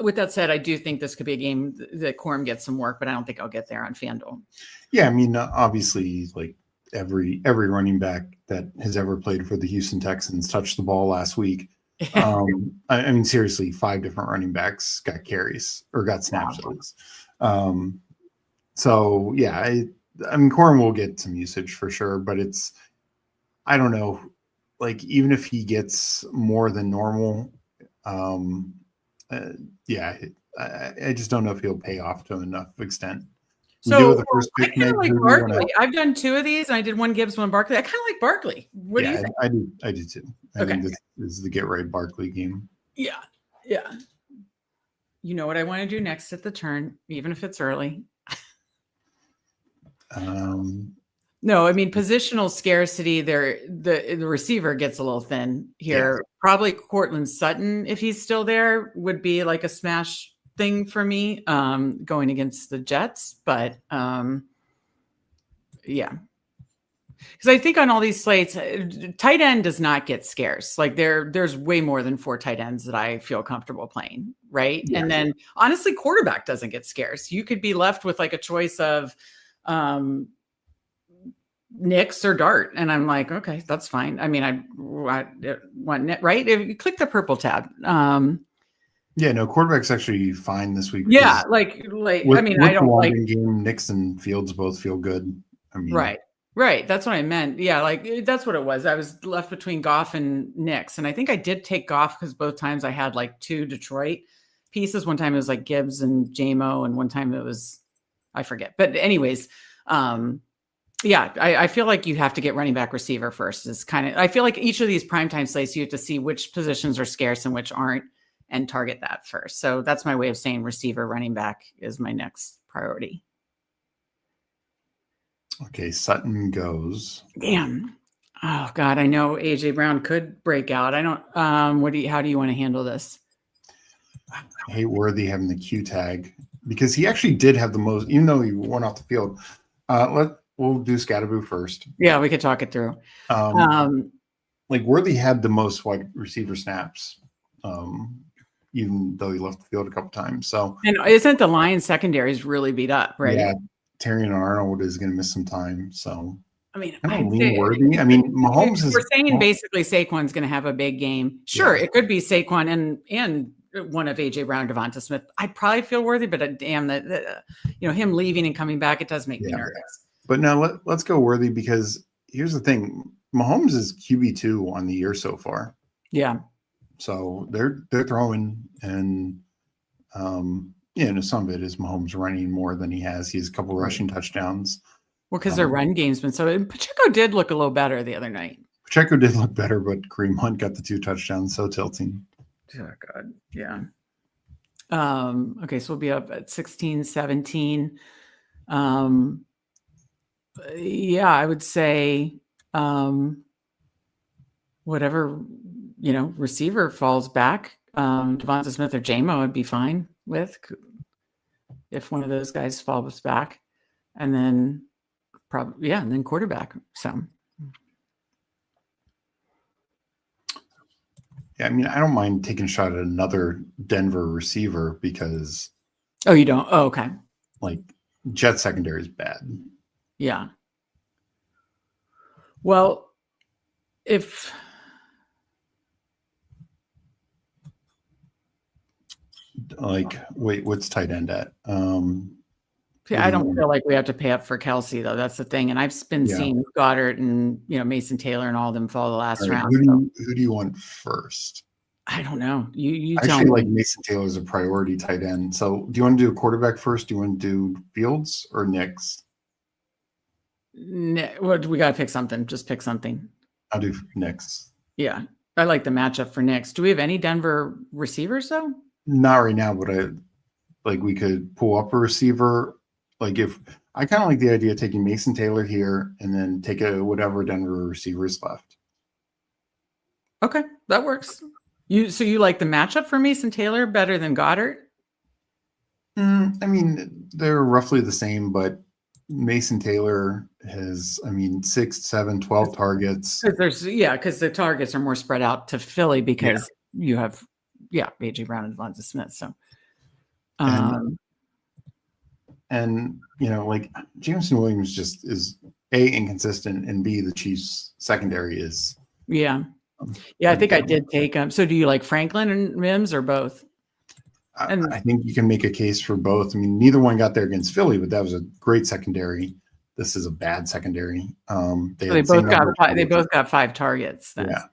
with that said, I do think this could be a game that Quorum gets some work, but I don't think I'll get there on FanDuel. Yeah. I mean, obviously like every running back that has ever played for the Houston Texans touched the ball last week. I mean, seriously, 5 different running backs got carries or got snaps. So yeah, I mean, Quorum will get some usage for sure, but I don't know, like even if he gets more than normal, I just don't know if he'll pay off to enough extent. So I kind of like Barkley. I've done 2 of these. And I did one Gibbs, one Barkley. I kind of like Barkley. What do you think? I do too. I think this is the get right Barkley game. Yeah. You know what I want to do next at the turn, even if it's early. No, I mean positional scarcity. The receiver gets a little thin here. Yeah. Probably Cortland Sutton, if he's still there, would be like a smash thing for me going against the Jets. But yeah, because I think on all these slates, tight end does not get scarce. Like there's way more than 4 tight ends that I feel comfortable playing, right? Yeah. And then honestly, quarterback doesn't get scarce. You could be left with like a choice of Nix or Dart, and I'm like, okay, that's fine. I mean, I want net, right? If you click the purple tab. Yeah, no, quarterback's actually fine this week. Yeah, like I mean, I don't like game. Nix and Fields both feel good. I mean, right. That's what I meant. Yeah, like that's what it was. I was left between Goff and Nix, and I think I did take Goff because both times I had like 2 Detroit pieces. One time it was like Gibbs and JMO, and one time it was I forget. But anyways, yeah, I feel like you have to get running back receiver first. Is kind of I feel like each of these primetime slates you have to see which positions are scarce and which aren't, and target that first. So that's my way of saying receiver, running back is my next priority. Okay, Sutton goes. Damn. Oh God, I know AJ Brown could break out. I don't. How do you want to handle this? I hate Worthy having the Q tag because he actually did have the most, even though he went off the field. We'll do Scatterboo first. Yeah, we could talk it through. Like Worthy had the most wide receiver snaps, even though he left the field a couple times. So, and isn't the Lions secondaries really beat up, right? Yeah, Terrion Arnold is going to miss some time. So, I mean, Worthy. I mean, Mahomes is. We're saying basically Saquon's going to have a big game. Sure, it could be Saquon and one of AJ Brown, Devonta Smith. I'd probably feel Worthy, but damn that him leaving and coming back, it does make me nervous. But now let's go Worthy because here's the thing: Mahomes is QB2 on the year so far. Yeah. So they're throwing, and some of it is Mahomes running more than he has. He has a couple rushing touchdowns. Well, because their run game's been so. Pacheco did look a little better the other night. Pacheco did look better, but Kareem Hunt got the 2 touchdowns. So tilting. Oh God, yeah. Okay, so we'll be up at 16-17. Yeah, I would say whatever receiver falls back, Devonta Smith or JMO would be fine with if one of those guys falls back, and then and then quarterback. So Yeah, I mean, I don't mind taking a shot at another Denver receiver because, Oh, you don't? Oh, okay. like, Jet secondary is bad. Yeah. Well, if Like, wait, what's tight end at? I don't feel like we have to pay up for Kelsey though. That's the thing. And I've been seeing Goddard and Mason Taylor and all of them fall the last round. Who do you want first? I don't know. You I tell actually me. like Mason Taylor as a priority tight end. So do you want to do a quarterback first? Do you want to do Fields or Nix? Well, we got to pick something. Just pick something. I'll do Nix. Yeah. I like the matchup for Nix. Do we have any Denver receivers though? Not right now, but we could pull up a receiver. Like if I kind of like the idea of taking Mason Taylor here and then take whatever Denver receivers left. Okay, that works. So you like the matchup for Mason Taylor better than Goddard? I mean, they're roughly the same, but Mason Taylor has, 6, 7, 12 targets. Because the targets are more spread out to Philly because you have AJ Brown and Devonta Smith. So and like Jameson Williams just is A, inconsistent, and B, the Chiefs secondary is I think I did take him. So do you like Franklin and Mims or both? I think you can make a case for both. I mean, neither one got there against Philly, but that was a great secondary. This is a bad secondary. They both got 5 targets. Then. Yeah.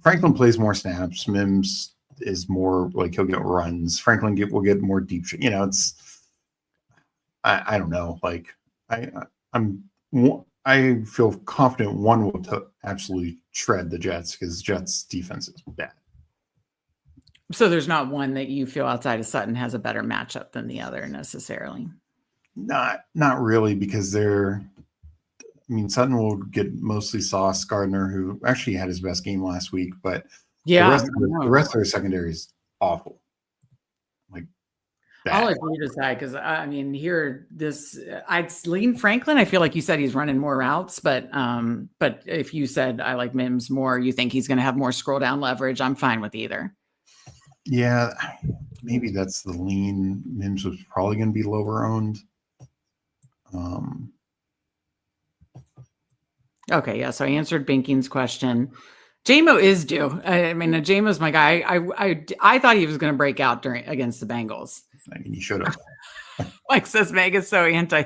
Franklin plays more snaps. Mims is more like he'll get runs. Franklin will get more deep. I don't know. Like I feel confident one will absolutely shred the Jets because Jets defense is bad. So there's not one that you feel outside of Sutton has a better matchup than the other necessarily. Not really, because Sutton will get mostly Sauce Gardner, who actually had his best game last week, but the rest of their secondary is awful. Like bad. I'll let you decide because I'd lean Franklin. I feel like you said he's running more routes, but if you said I like Mims more, you think he's going to have more scroll down leverage. I'm fine with either. Yeah, maybe that's the lean. Mims was probably going to be lower owned. Okay, yeah. So I answered Binking's question. JMO is due. JMO's my guy. I thought he was going to break out against the Bengals. He should have. Mike says Meg is so anti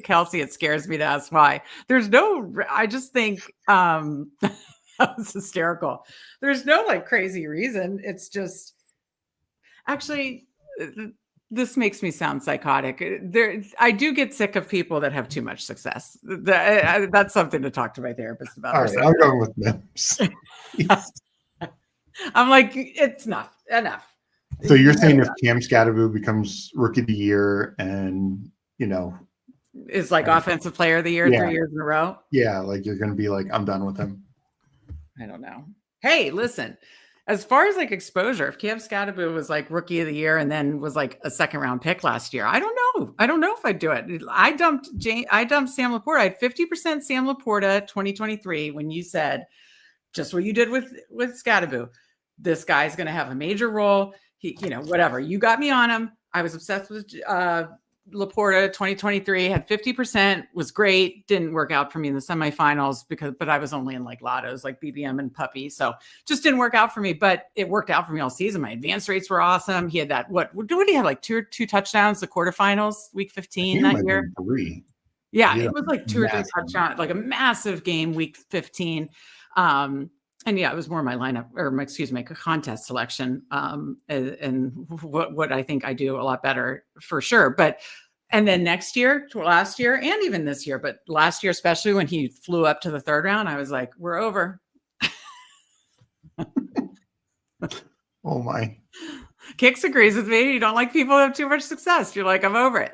Kelsey. It scares me to ask why. I just think that was hysterical. There's no crazy reason. It's just actually this makes me sound psychotic. I do get sick of people that have too much success. That's something to talk to my therapist about. All right, I'll go with Mims. I'm like, it's enough. So you're saying if Cam Scatterbo becomes rookie of the year and, is offensive player of the year 3 years in a row? Yeah, you're going to be I'm done with him. I don't know. Hey, listen, as far as exposure, if Cam Scatterbo was rookie of the year and then was a second round pick last year, I don't know. I don't know if I'd do it. I dumped Sam Laporta. I had 50% Sam Laporta 2023 when you said just what you did with Scatterbo. This guy's going to have a major role. He, whatever. You got me on him. I was obsessed with Laporta 2023, had 50%, was great. Didn't work out for me in the semifinals but I was only in lottos, BBM and puppy. So just didn't work out for me, but it worked out for me all season. My advance rates were awesome. He had that, what did he have? Two touchdowns, the quarterfinals, week 15 that year. 3. Yeah. It was 2 or 3 touchdowns, a massive game, week 15. And it was more my lineup my contest selection and what I think I do a lot better for sure. And then last year and even this year, but last year, especially when he flew up to the 3rd round, I was like, we're over. Oh my. Kix agrees with me. You don't like people who have too much success. You're like, I'm over it.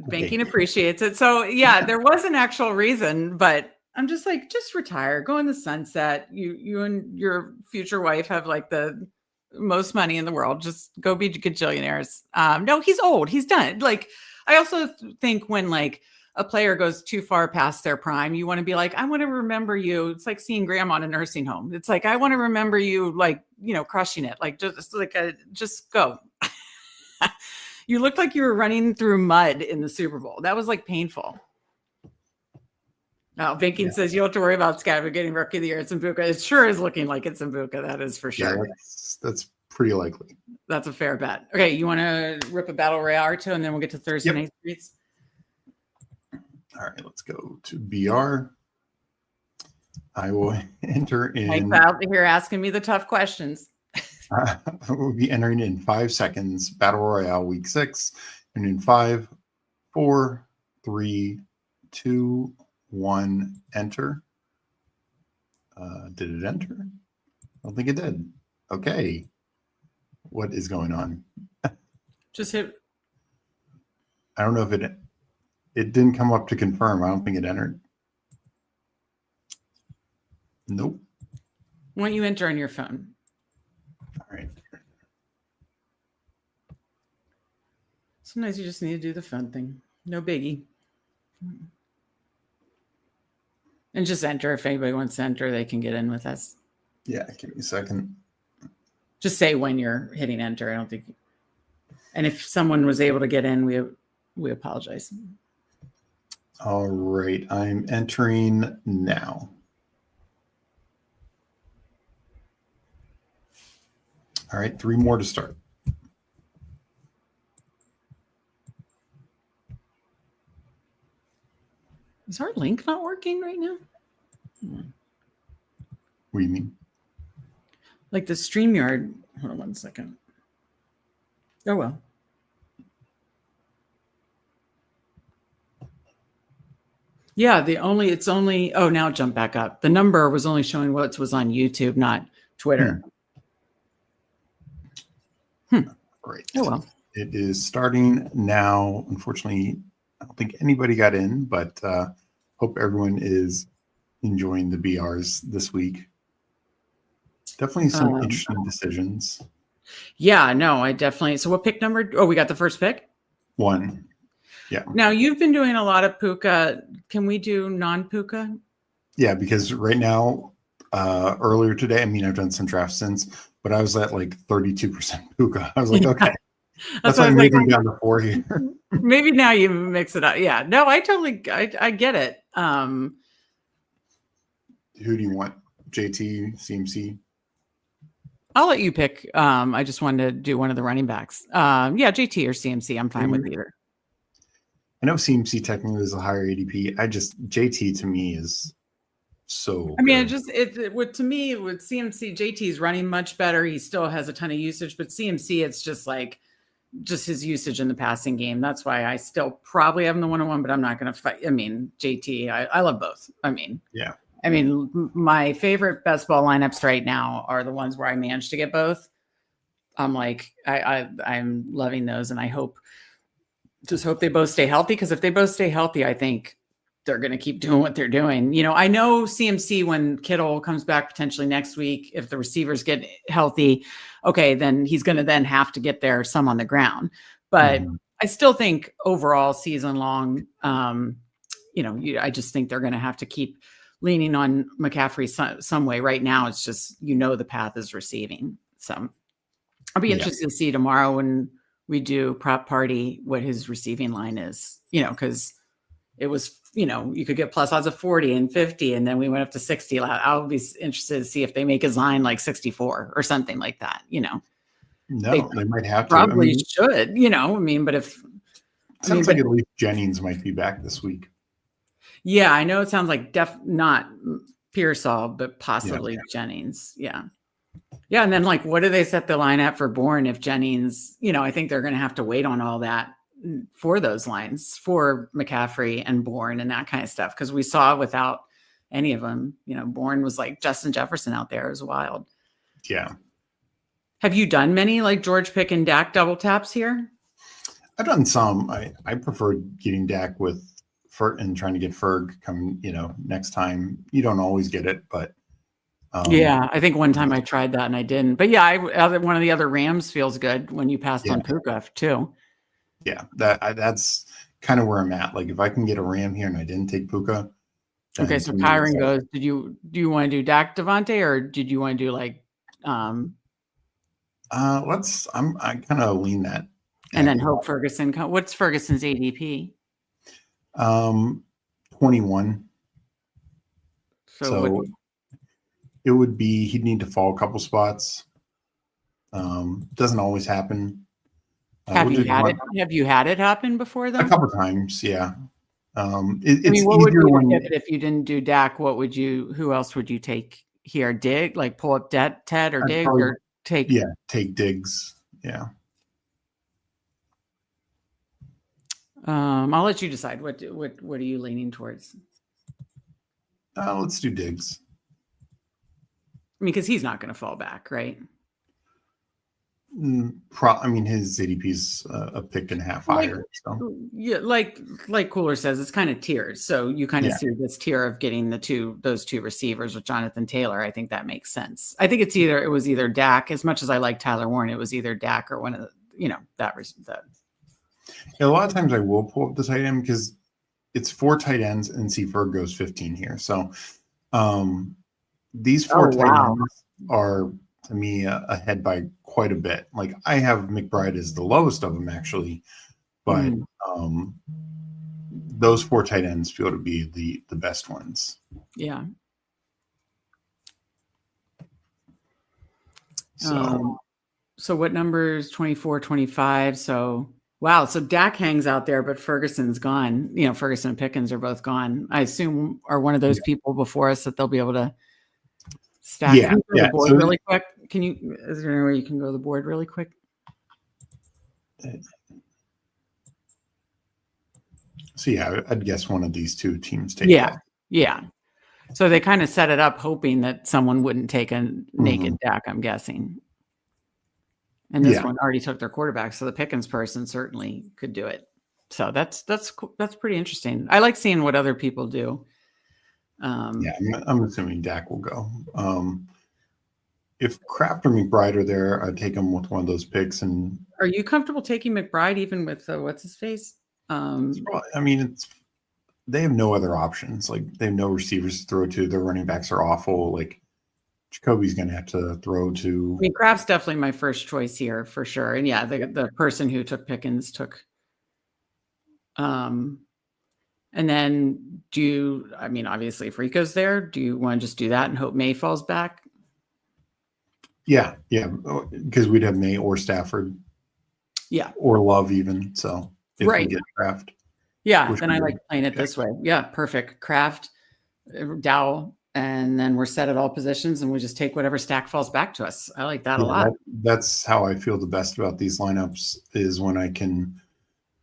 Banking appreciates it. So there was an actual reason, but I'm just just retire, go in the sunset. You and your future wife have the most money in the world. Just go be gajillionaires. No, he's old. He's done. I also think when a player goes too far past their prime, you want to be like, I want to remember you. It's like seeing grandma in a nursing home. It's like, I want to remember you, like, crushing it. Like, just go. You looked like you were running through mud in the Super Bowl. That was like painful. Now, Vinking says you don't have to worry about Scattergood getting Rookie of the Year at Sambuca. It sure is looking like it's Sambuca. That is for sure. Yeah, that's pretty likely. That's a fair bet. Okay, you want to rip a Battle Royale or two, and then we'll get to Thursday night streets? All right, let's go to BR. I will enter in. I'm out here asking me the tough questions. I will be entering in 5 seconds. Battle Royale Week 6, and in 5, 4, 3, 2, 1, enter. Did it enter? I don't think it did. Okay. What is going on? Just hit. I don't know if it didn't come up to confirm. I don't think it entered. Nope. Why don't you enter on your phone? All right. Sometimes you just need to do the fun thing. No biggie. And just enter. If anybody wants to enter, they can get in with us. Yeah, give me a second. Just say when you're hitting enter. I don't think. And if someone was able to get in, we apologize. All right, I'm entering now. All right, 3 more to start. Is our link not working right now? What do you mean? Like the StreamYard. Hold on 1 second. Oh, well. Yeah, it's only, now it jumped back up. The number was only showing what was on YouTube, not Twitter. Right. Oh, well. It is starting now. Unfortunately, I don't think anybody got in, but hope everyone is enjoying the BRs this week. Definitely some interesting decisions. Yeah, no, I definitely. So what pick number? Oh, we got the first pick? 1. Yeah. Now, you've been doing a lot of puka. Can we do non-puka? Yeah, because right now, earlier today, I mean, I've done some drafts since, but I was at like 32% puka. I was like, okay. That's why I'm moving down to 4 here. Maybe now you mix it up. Yeah. No, I get it. Who do you want? JT, CMC? I'll let you pick. I just wanted to do one of the running backs. Yeah, JT or CMC. I'm fine with either. I know CMC technically is a higher ADP. JT to me is so. I mean, to me, with CMC, JT is running much better. He still has a ton of usage, but CMC, it's just his usage in the passing game. That's why I still probably have him the 1-on-1, but I'm not going to fight. I mean, JT, I love both. I mean, yeah. I mean, my favorite best ball lineups right now are the ones where I managed to get both. I'm like, I'm loving those, and I hope they both stay healthy, because if they both stay healthy, I think they're going to keep doing what they're doing. I know CMC, when Kittle comes back potentially next week, if the receivers get healthy, okay, then he's going to then have to get there some on the ground. But I still think overall season long, I just think they're going to have to keep leaning on McCaffrey some way. Right now, it's just, the path is receiving. So I'll be interested to see tomorrow when we do prop party what his receiving line is, because it was, you could get plus odds of 40 and 50, and then we went up to 60. I'll be interested to see if they make his line like 64 or something like that, No, they might have to. Probably should, but if. Sounds like at least Jennings might be back this week. Yeah, I know it sounds like not Pearsall, but possibly Jennings. Yeah. Yeah. And then what do they set the line at for Bourne if Jennings, I think they're going to have to wait on all that for those lines for McCaffrey and Bourne and that kind of stuff. Because we saw without any of them, Bourne was like Justin Jefferson out there. It was wild. Yeah. Have you done many George Pick and Dak double taps here? I've done some. I prefer getting Dak with and trying to get Ferg come, next time. You don't always get it, but yeah, I think one time I tried that and I didn't. But yeah, one of the other Rams feels good when you passed on Puka too. Yeah, that's kind of where I'm at. Like if I can get a Ram here and I didn't take Puka. Okay, so Kyron goes. Do you want to do Dak Devontae, or did you want to do like I kind of lean that. And then hope Ferguson. What's Ferguson's ADP? 21. So it would be, he'd need to fall a couple spots. Doesn't always happen. Have you had it happen before though? A couple times, yeah. It's what would you pivot if you didn't do Dak? Who else would you take here? Dig, like pull up Ted or Dig, or take? Yeah, take Diggs. Yeah. I'll let you decide. What are you leaning towards? Let's do Diggs. I mean, because he's not going to fall back, right? I mean, his ADP is a pick and a half higher. So yeah, like Cooler says, it's kind of tiered. So you kind of see this tier of getting those two receivers with Jonathan Taylor. I think that makes sense. I think it was either Dak. As much as I like Tyler Warren, it was either Dak or one of the that. Yeah, a lot of times I will pull up the tight end because it's 4 tight ends and Ferg goes 15 here. So these 4 tight ends are, to me, ahead by quite a bit. Like I have McBride as the lowest of them actually, but those 4 tight ends feel to be the best ones. Yeah. So what numbers? 24, 25. So wow. So Dak hangs out there, but Ferguson's gone. Ferguson and Pickens are both gone. I assume are one of those people before us that they'll be able to stack. Yeah. The board really quick. Is there any way you can go to the board really quick? So yeah, I'd guess one of these 2 teams take that. Yeah. So they kind of set it up hoping that someone wouldn't take a naked Dak, I'm guessing. And this one already took their quarterback, so the Pickens person certainly could do it. So that's pretty interesting. I like seeing what other people do. I'm assuming Dak will go. If Kraft or McBride are there, I'd take them with one of those picks. And are you comfortable taking McBride even with what's his face? They have no other options. Like they have no receivers to throw to. Their running backs are awful. Like Jacoby's going to have to throw to. I mean, Kraft's definitely my first choice here for sure. And yeah, the person who took Pickens took. And then obviously if Rico's there, do you want to just do that and hope May falls back? Yeah, because we'd have May or Stafford. Yeah. Or Love even. So if we get Kraft. Yeah, then I like playing it this way. Yeah, perfect. Kraft, Dowell, and then we're set at all positions and we just take whatever stack falls back to us. I like that a lot. That's how I feel the best about these lineups is when I can.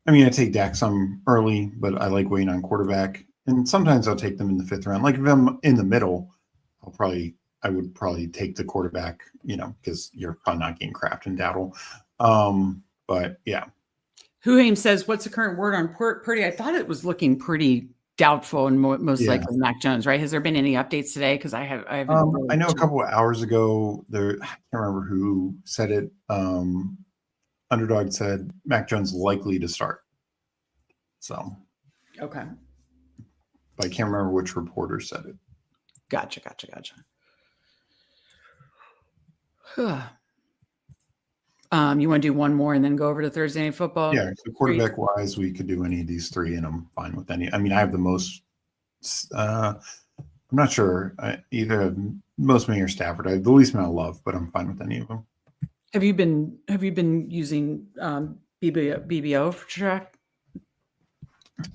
I take Dak some early, but I like waiting on quarterback. And sometimes I'll take them in the 5th round. Like if I'm in the middle, I would probably take the quarterback, because you're probably not getting Kraft and Dowdle. But yeah. Huhaim says, what's the current word on Purdy? I thought it was looking pretty doubtful and most likely Mac Jones, right? Has there been any updates today? Because I haven't. I know a couple of hours ago, I can't remember who said it. Underdog said Mac Jones likely to start. So. Okay. But I can't remember which reporter said it. Gotcha. You want to do one more and then go over to Thursday Night Football? Yeah, so quarterback wise, we could do any of these 3, and I'm fine with any. I have the most. I'm not sure. Either most May or Stafford. I have the least amount of love, but I'm fine with any of them. Have you been using BBO for track?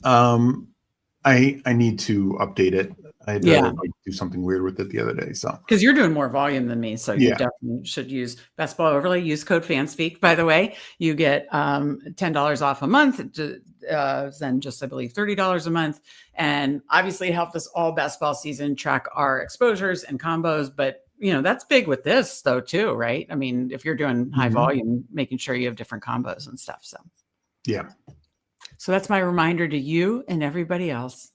I need to update it. I had to do something weird with it the other day. So because you're doing more volume than me, so you definitely should use Best Ball Overlay. Use code Fanspeak. By the way, you get $10 off a month. Then just I believe $30 a month, and obviously it helped us all best ball season track our exposures and combos. But that's big with this though too, right? If you're doing high volume, making sure you have different combos and stuff. So yeah. So that's my reminder to you and everybody else.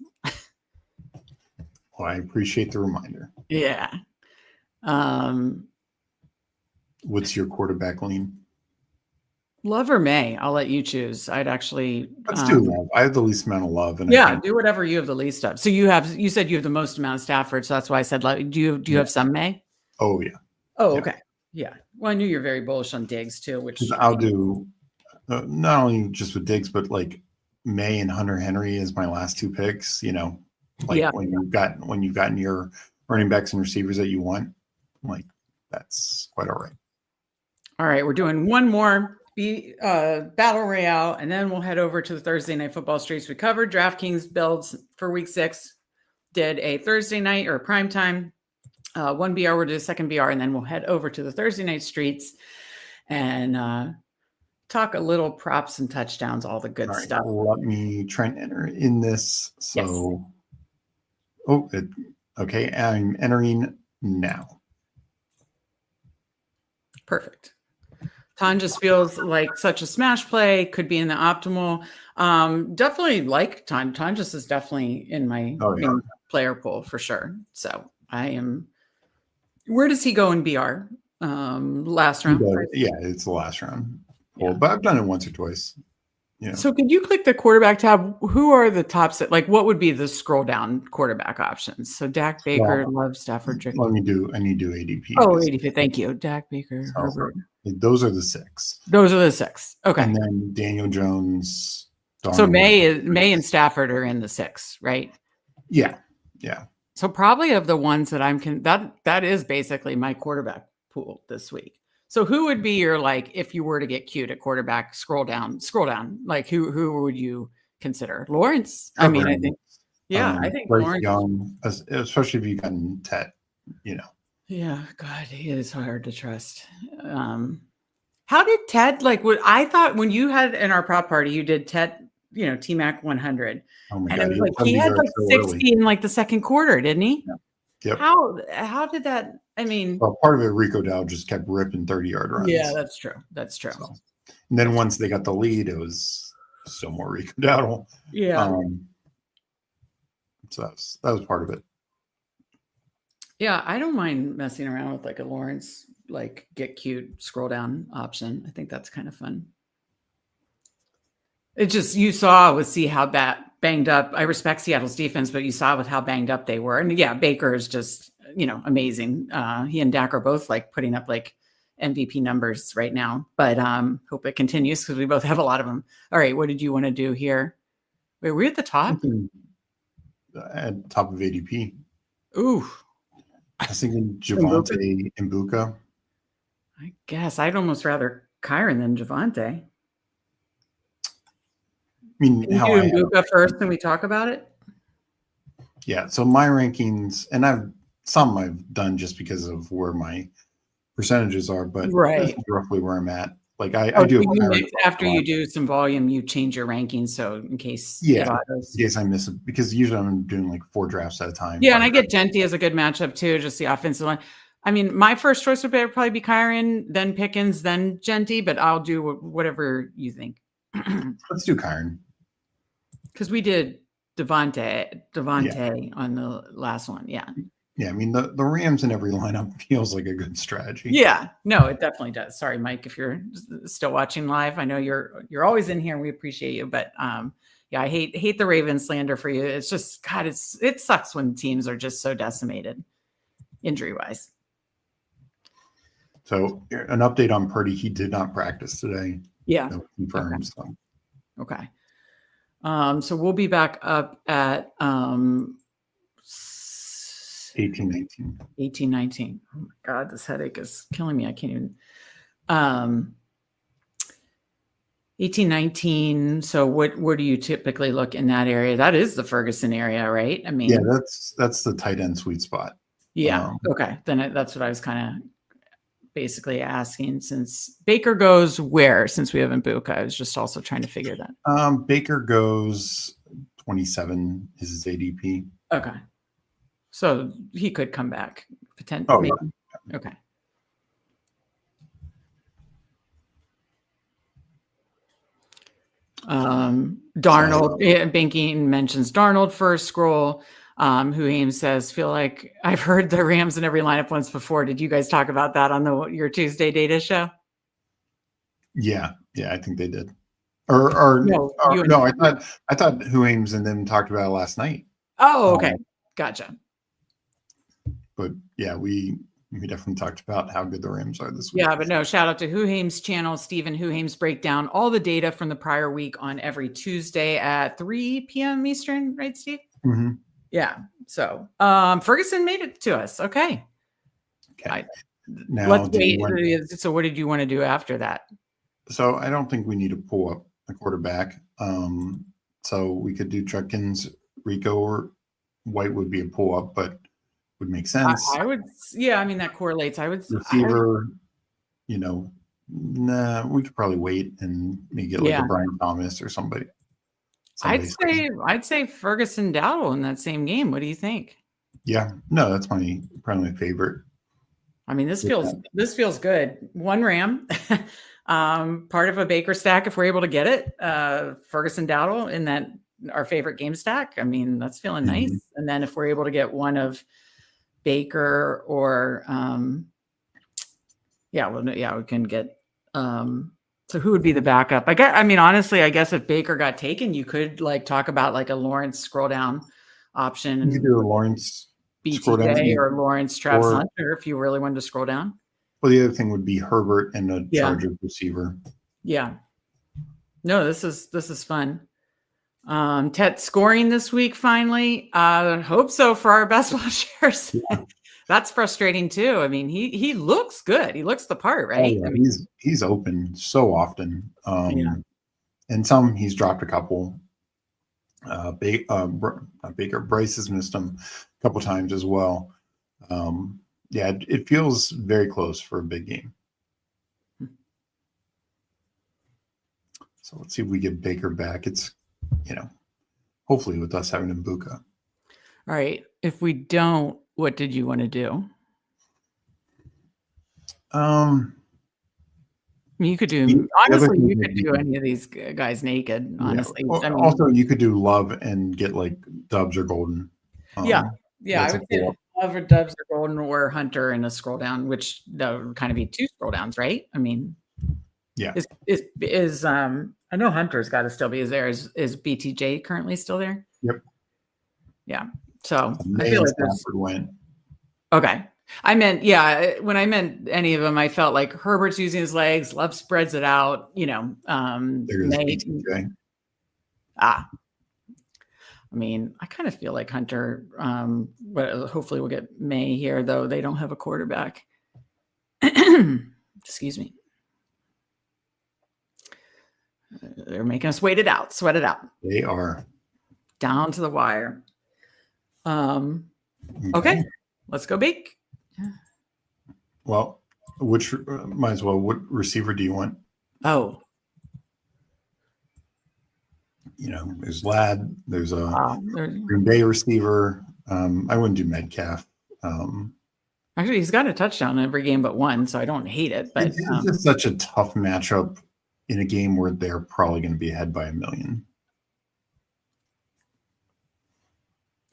Well, I appreciate the reminder. Yeah. What's your quarterback lean? Love or May? I'll let you choose. I'd actually Let's do love. I have the least amount of love, and I yeah, think, do whatever you have the least of. So you said you have the most amount of Stafford, so that's why I said love. Do you yeah. have some May? Oh yeah. Oh, Yeah. okay. Yeah. Well, I knew you're very bullish on Diggs too, which I'll do not only just with Diggs, but like May and Hunter Henry is my last two picks. You know, like yeah. when you've gotten your running backs and receivers that you want, like that's quite all right. All right, we're doing one more battle royale, and then we'll head over to the Thursday night football streets. We covered DraftKings builds for week 6, did a Thursday night or prime time, one BR, we'll do a second BR, and then we'll head over to the Thursday night streets and talk a little props and touchdowns, all the good All right, stuff. let me try and enter in this. So, yes. Okay, I'm entering now. Perfect. Ton just feels like such a smash play, could be in the optimal. Definitely like Ton. Ton just is definitely in my main player pool for sure. So I am. Where does he go in BR? Last round? Yeah, it's the last round. Cool. Yeah. But I've done it once or twice. Yeah. So could you click the quarterback tab? Who are the tops? Like, what would be the scroll down quarterback options? So Dak, Baker, Love, Stafford. I need to do ADP. Oh, ADP. Thank you. Dak, Baker, Herbert. Those are the 6. Those are the 6. Okay. And then Daniel Jones. Darnold. So May and Stafford are in the 6, right? Yeah. Yeah. So probably of the ones that that is basically my quarterback pool this week. So who would be your, like, if you were to get cute at quarterback, scroll down, like who would you consider? Lawrence. I mean, I think, I think Lawrence, young, especially if you gotten Tet, you know. Yeah, God, he is hard to trust. How did Ted, like, what I thought when you had in our prop party, you did Ted, T-Mac 100. Oh my and God, it was like he had like 60 in like the second quarter, didn't he? Yeah. Yep. How did that? I mean, well, part of it, Rico Dowd just kept ripping 30-yard runs. Yeah, that's true. That's true. So, and then once they got the lead, it was still more Rico Dowd. Yeah. So that was part of it. Yeah, I don't mind messing around with like a Lawrence, like get cute scroll down option. I think that's kind of fun. It just, you saw with see how banged up. I respect Seattle's defense, but you saw with how banged up they were. And yeah, Baker is just, amazing. He and Dak are both like putting up like MVP numbers right now, but hope it continues because we both have a lot of them. All right, what did you want to do here? Wait, we're at the top? At top of ADP. Ooh. I was thinking Javonte Mbuka. I guess I'd almost rather Kyron than Javonte. I mean, Can you do Mbuka first and we talk about it? Yeah, so my rankings, and I've done just because of where my percentages are, but that's roughly where I'm at. Like I do. After you do some volume, you change your rankings. So in case, in case I miss it, because usually I'm doing like 4 drafts at a time. Yeah, and I get Genty as a good matchup too, just the offensive line. I mean, my first choice would probably be Kyron, then Pickens, then Genty, but I'll do whatever you think. Let's do Kyron. Because we did Devontae on the last one. Yeah. Yeah, I mean, the Rams in every lineup feels like a good strategy. Yeah, no, it definitely does. Sorry, Mike, if you're still watching live. I know you're always in here and we appreciate you. But yeah, I hate the Ravens slander for you. It's just, God, it sucks when teams are just so decimated injury-wise. So an update on Purdy. He did not practice today. Yeah. No confirmed. Okay. So we'll be back up at 18-19. 18-19. Oh my God, this headache is killing me. I can't even. 18-19. So where do you typically look in that area? That is the Ferguson area, right? I mean, yeah, that's the tight end sweet spot. Yeah. Okay. Then that's what I was kind of basically asking. Since Baker goes where? Since we haven't Mbuka, I was just also trying to figure that. Baker goes 27 is his ADP. Okay. So he could come back potentially. Oh, yeah. Okay. Darnold, Banking mentions Darnold first scroll. Who Ames says, feel like I've heard the Rams in every lineup once before. Did you guys talk about that on your Tuesday data show? Yeah. Yeah, I think they did. Or No, you and no, I thought Huames and them talked about it last night. Oh, okay. Gotcha. But yeah, we definitely talked about how good the Rams are this week. Yeah, but no, shout out to Huhames channel, Stephen Huhames break down all the data from the prior week on every Tuesday at 3 p.m. Eastern, right, Steve? Mm-hmm. Yeah. So Ferguson made it to us. Okay. Now, let's wait. So what did you want to do after that? So I don't think we need to pull up a quarterback. So we could do Judkins, Rico, or White would be a pull up, but would make sense. I would, I mean, that correlates. Receiver, we could probably wait and maybe get like a Brian Thomas or somebody. I'd say Ferguson Dowdle in that same game. What do you think? Yeah, no, that's probably my favorite. I mean, this feels good. One Ram, part of a Baker stack if we're able to get it. Ferguson Dowdle in that our favorite game stack. I mean, that's feeling nice. And then if we're able to get one of Baker or we can get so who would be the backup? Honestly, I guess if Baker got taken, you could like talk about like a Lawrence scroll down option. You could do a Lawrence BTJ or Lawrence Travis Hunter if you really wanted to scroll down. Well, the other thing would be Herbert and a Chargers receiver. Yeah. No, this is fun. Tet scoring this week finally. Hope so for our best ball shares. Yeah. That's frustrating too. I mean, he looks good. He looks the part, right? Oh, yeah. He's open so often. And some he's dropped a couple. Baker Bryce has missed him a couple times as well. It feels very close for a big game. So let's see if we get Baker back. It's hopefully with us having Mbuka. All right. If we don't, what did you want to do? You could do honestly. You could do any of these guys naked. Honestly, also you could do Love and get like Dubs or Golden. I would say Love or Dubs or Golden or Hunter in a scroll down, which that would kind of be two scroll downs, right? I mean, yeah. Is I know Hunter's got to still be. Is BTJ currently still there? Yep. Yeah. So I feel like win. Okay. I meant, when I meant any of them, I felt like Herbert's using his legs, Love spreads it out, BTJ. I mean, I kind of feel like Hunter, but hopefully we'll get May here, though they don't have a quarterback. Excuse me. They're making us sweat it out. They are. Down to the wire. Okay. Let's go big. Well, what receiver do you want? Oh. There's Ladd. There's a Green Bay receiver. I wouldn't do Metcalf. Actually, he's got a touchdown in every game but one, so I don't hate it. But it's just such a tough matchup in a game where they're probably going to be ahead by 1 million.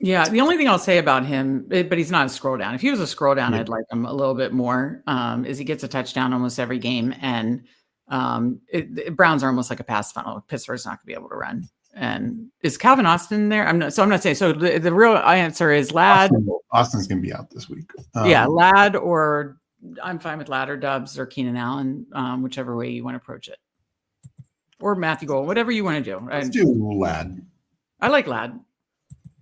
Yeah, the only thing I'll say about him, but he's not a scroll down. If he was a scroll down, I'd like him a little bit more. Is he gets a touchdown almost every game, and Browns are almost like a pass funnel. Pittsburgh's not going to be able to run. And is Calvin Austin there? I'm not saying. So the real answer is Ladd. Austin's going to be out this week. Ladd, or I'm fine with Ladd or Dubs or Keenan Allen, whichever way you want to approach it, or Matthew Gold, whatever you want to do. Let's do Ladd. I like Ladd.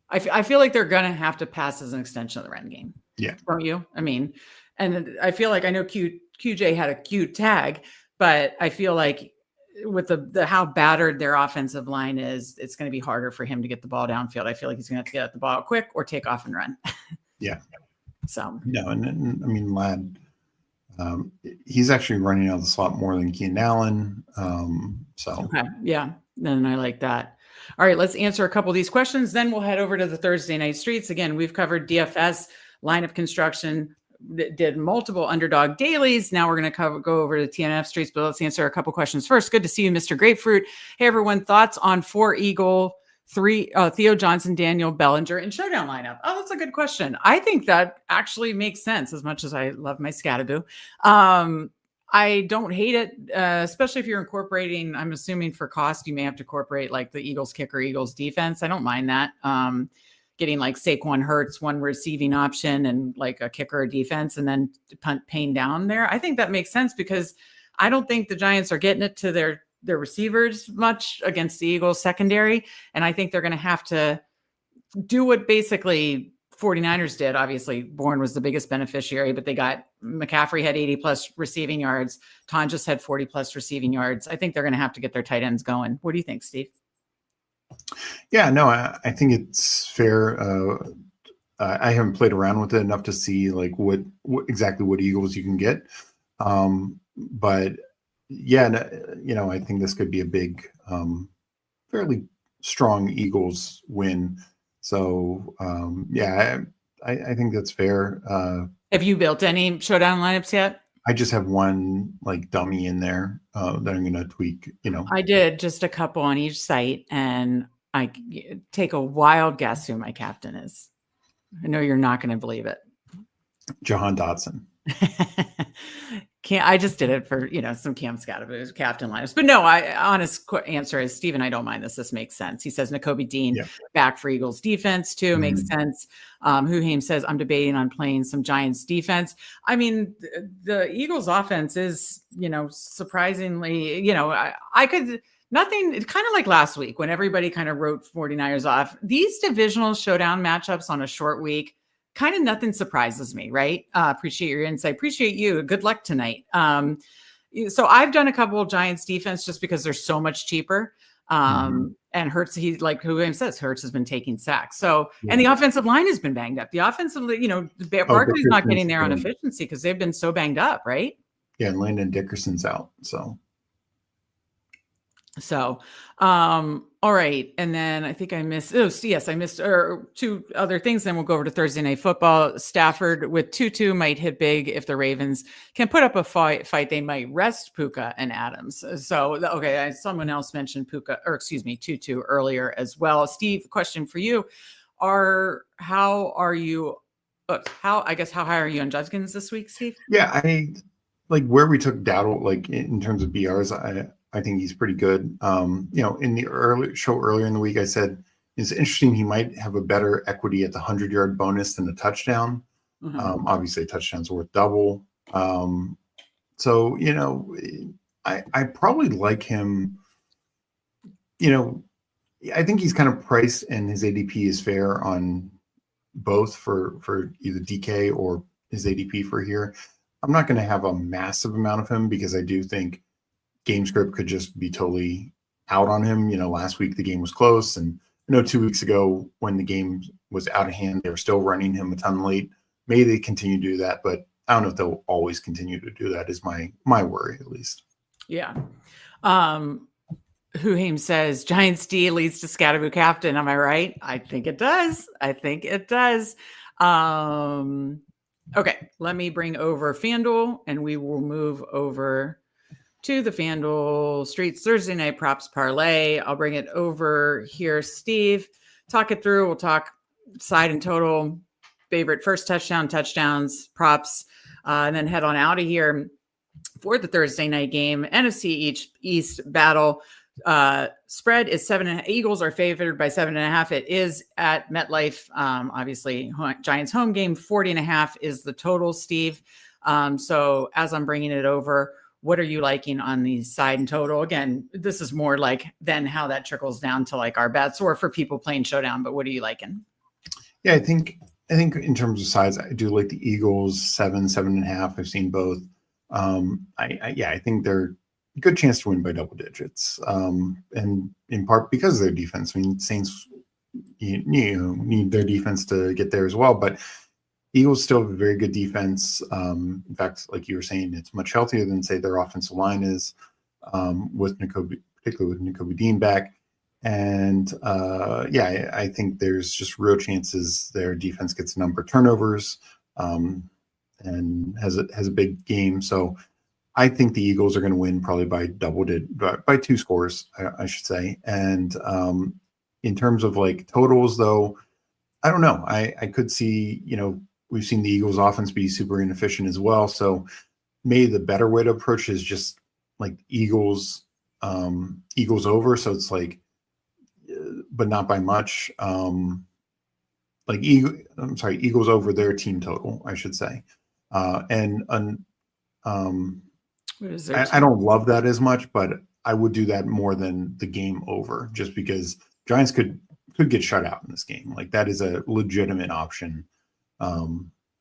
I feel like they're going to have to pass as an extension of the run game. Yeah. Don't you? I mean, and I feel like I know QJ had a cute tag, but I feel like with the how battered their offensive line is, it's going to be harder for him to get the ball downfield. I feel like he's going to have to get the ball quick or take off and run. Yeah. So. No, and I mean, Ladd, he's actually running out of the slot more than Keenan Allen. Okay. Yeah. Then I like that. All right, let's answer a couple of these questions. Then we'll head over to the Thursday night streets. Again, we've covered DFS, lineup construction, did multiple underdog dailies. Now we're going to go over to TNF streets, but let's answer a couple questions first. Good to see you, Mr. Grapefruit. Hey, everyone, thoughts on 4 Eagle, 3 Theo Johnson, Daniel Bellinger, and showdown lineup? Oh, that's a good question. I think that actually makes sense as much as I love my Scattaboo. I don't hate it, especially if you're incorporating, I'm assuming for cost, you may have to incorporate like the Eagles kicker, Eagles defense. I don't mind that. Getting like Saquon Hurts, one receiving option and like a kicker or defense, and then punt Payne down there. I think that makes sense because I don't think the Giants are getting it to their receivers much against the Eagles secondary. And I think they're going to have to do what basically 49ers did. Obviously, Bourne was the biggest beneficiary, but they got McCaffrey had 80 plus receiving yards. Ton just had 40 plus receiving yards. I think they're going to have to get their tight ends going. What do you think, Steve? Yeah, no, I think it's fair. I haven't played around with it enough to see like what exactly what Eagles you can get. But yeah, you know, I think this could be a big, fairly strong Eagles win. So yeah, I think that's fair. Have you built any showdown lineups yet? I just have one like dummy in there that I'm going to tweak. You know, I did just a couple on each site, and I take a wild guess who my captain is. I know you're not going to believe it. Jahan Dotson. I just did it for, some Cam Scott captain lineups, but no, honest answer is Steven, I don't mind this. This makes sense. He says Nakobe Dean back for Eagles defense too. Makes sense. Huhaim says I'm debating on playing some Giants defense. I mean, the Eagles offense is, surprisingly, I could nothing. It's kind of like last week when everybody kind of wrote 49ers off. These divisional showdown matchups on a short week, kind of nothing surprises me, right? Appreciate your insight. Appreciate you. Good luck tonight. So I've done a couple of Giants defense just because they're so much cheaper. And Hurts, he like who says Hurts has been taking sacks. So and the offensive line has been banged up. The offensive, Barkley's not getting there on efficiency because they've been so banged up, right? Yeah, and Landon Dickerson's out. So, all right. And then I think I missed, I missed two other things. Then we'll go over to Thursday Night Football. Stafford with Tutu might hit big. If the Ravens can put up a fight, they might rest Puka and Adams. So, okay. Someone else mentioned Tutu earlier as well. Steve, question for you. How high are you on Judkins this week, Steve? Yeah. I like where we took Dowdle, like in terms of BRs, I think he's pretty good. In the earlier in the week, I said it's interesting. He might have a better equity at the 100-yard bonus than a touchdown. Obviously, a touchdown's worth double. So I probably like him. I think he's kind of priced, and his ADP is fair on both for either DK or his ADP for here. I'm not going to have a massive amount of him because I do think game script could just be totally out on him. Last week the game was close, and 2 weeks ago when the game was out of hand, they were still running him a ton late. Maybe they continue to do that, but I don't know if they'll always continue to do that is my worry, at least. Yeah. Huhaim says Giants D leads to Scatterboo captain. Am I right? I think it does. Okay. Let me bring over FanDuel and we will move over to the FanDuel Streets Thursday Night Props Parlay. I'll bring it over here. Steve, talk it through. We'll talk side and total, favorite first touchdowns, props, and then head on out of here for the Thursday night game. NFC East battle. Spread is 7.5. Eagles are favored by 7.5. It is at MetLife. Obviously, Giants home game. 40.5 is the total, Steve. So as I'm bringing it over, what are you liking on the side and total? Again, this is more like then how that trickles down to like our bets or for people playing showdown. But what are you liking? Yeah, I think in terms of size, I do like the Eagles 7.5. I've seen both. I think they're a good chance to win by double digits. And in part because of their defense. I mean, Saints need their defense to get there as well, but Eagles still have a very good defense. In fact, like you were saying, it's much healthier than say their offensive line is particularly with Nakobe Dean back. And I think there's just real chances their defense gets a number of turnovers and has a big game. So I think the Eagles are going to win probably by 2 scores, I should say. And in terms of like totals, though, I don't know. I could see, we've seen the Eagles offense be super inefficient as well. So maybe the better way to approach is just like Eagles over. So it's like, but not by much. Eagles over their team total, I should say. What is I don't love that as much, but I would do that more than the game over, just because Giants could get shut out in this game. Like that is a legitimate option,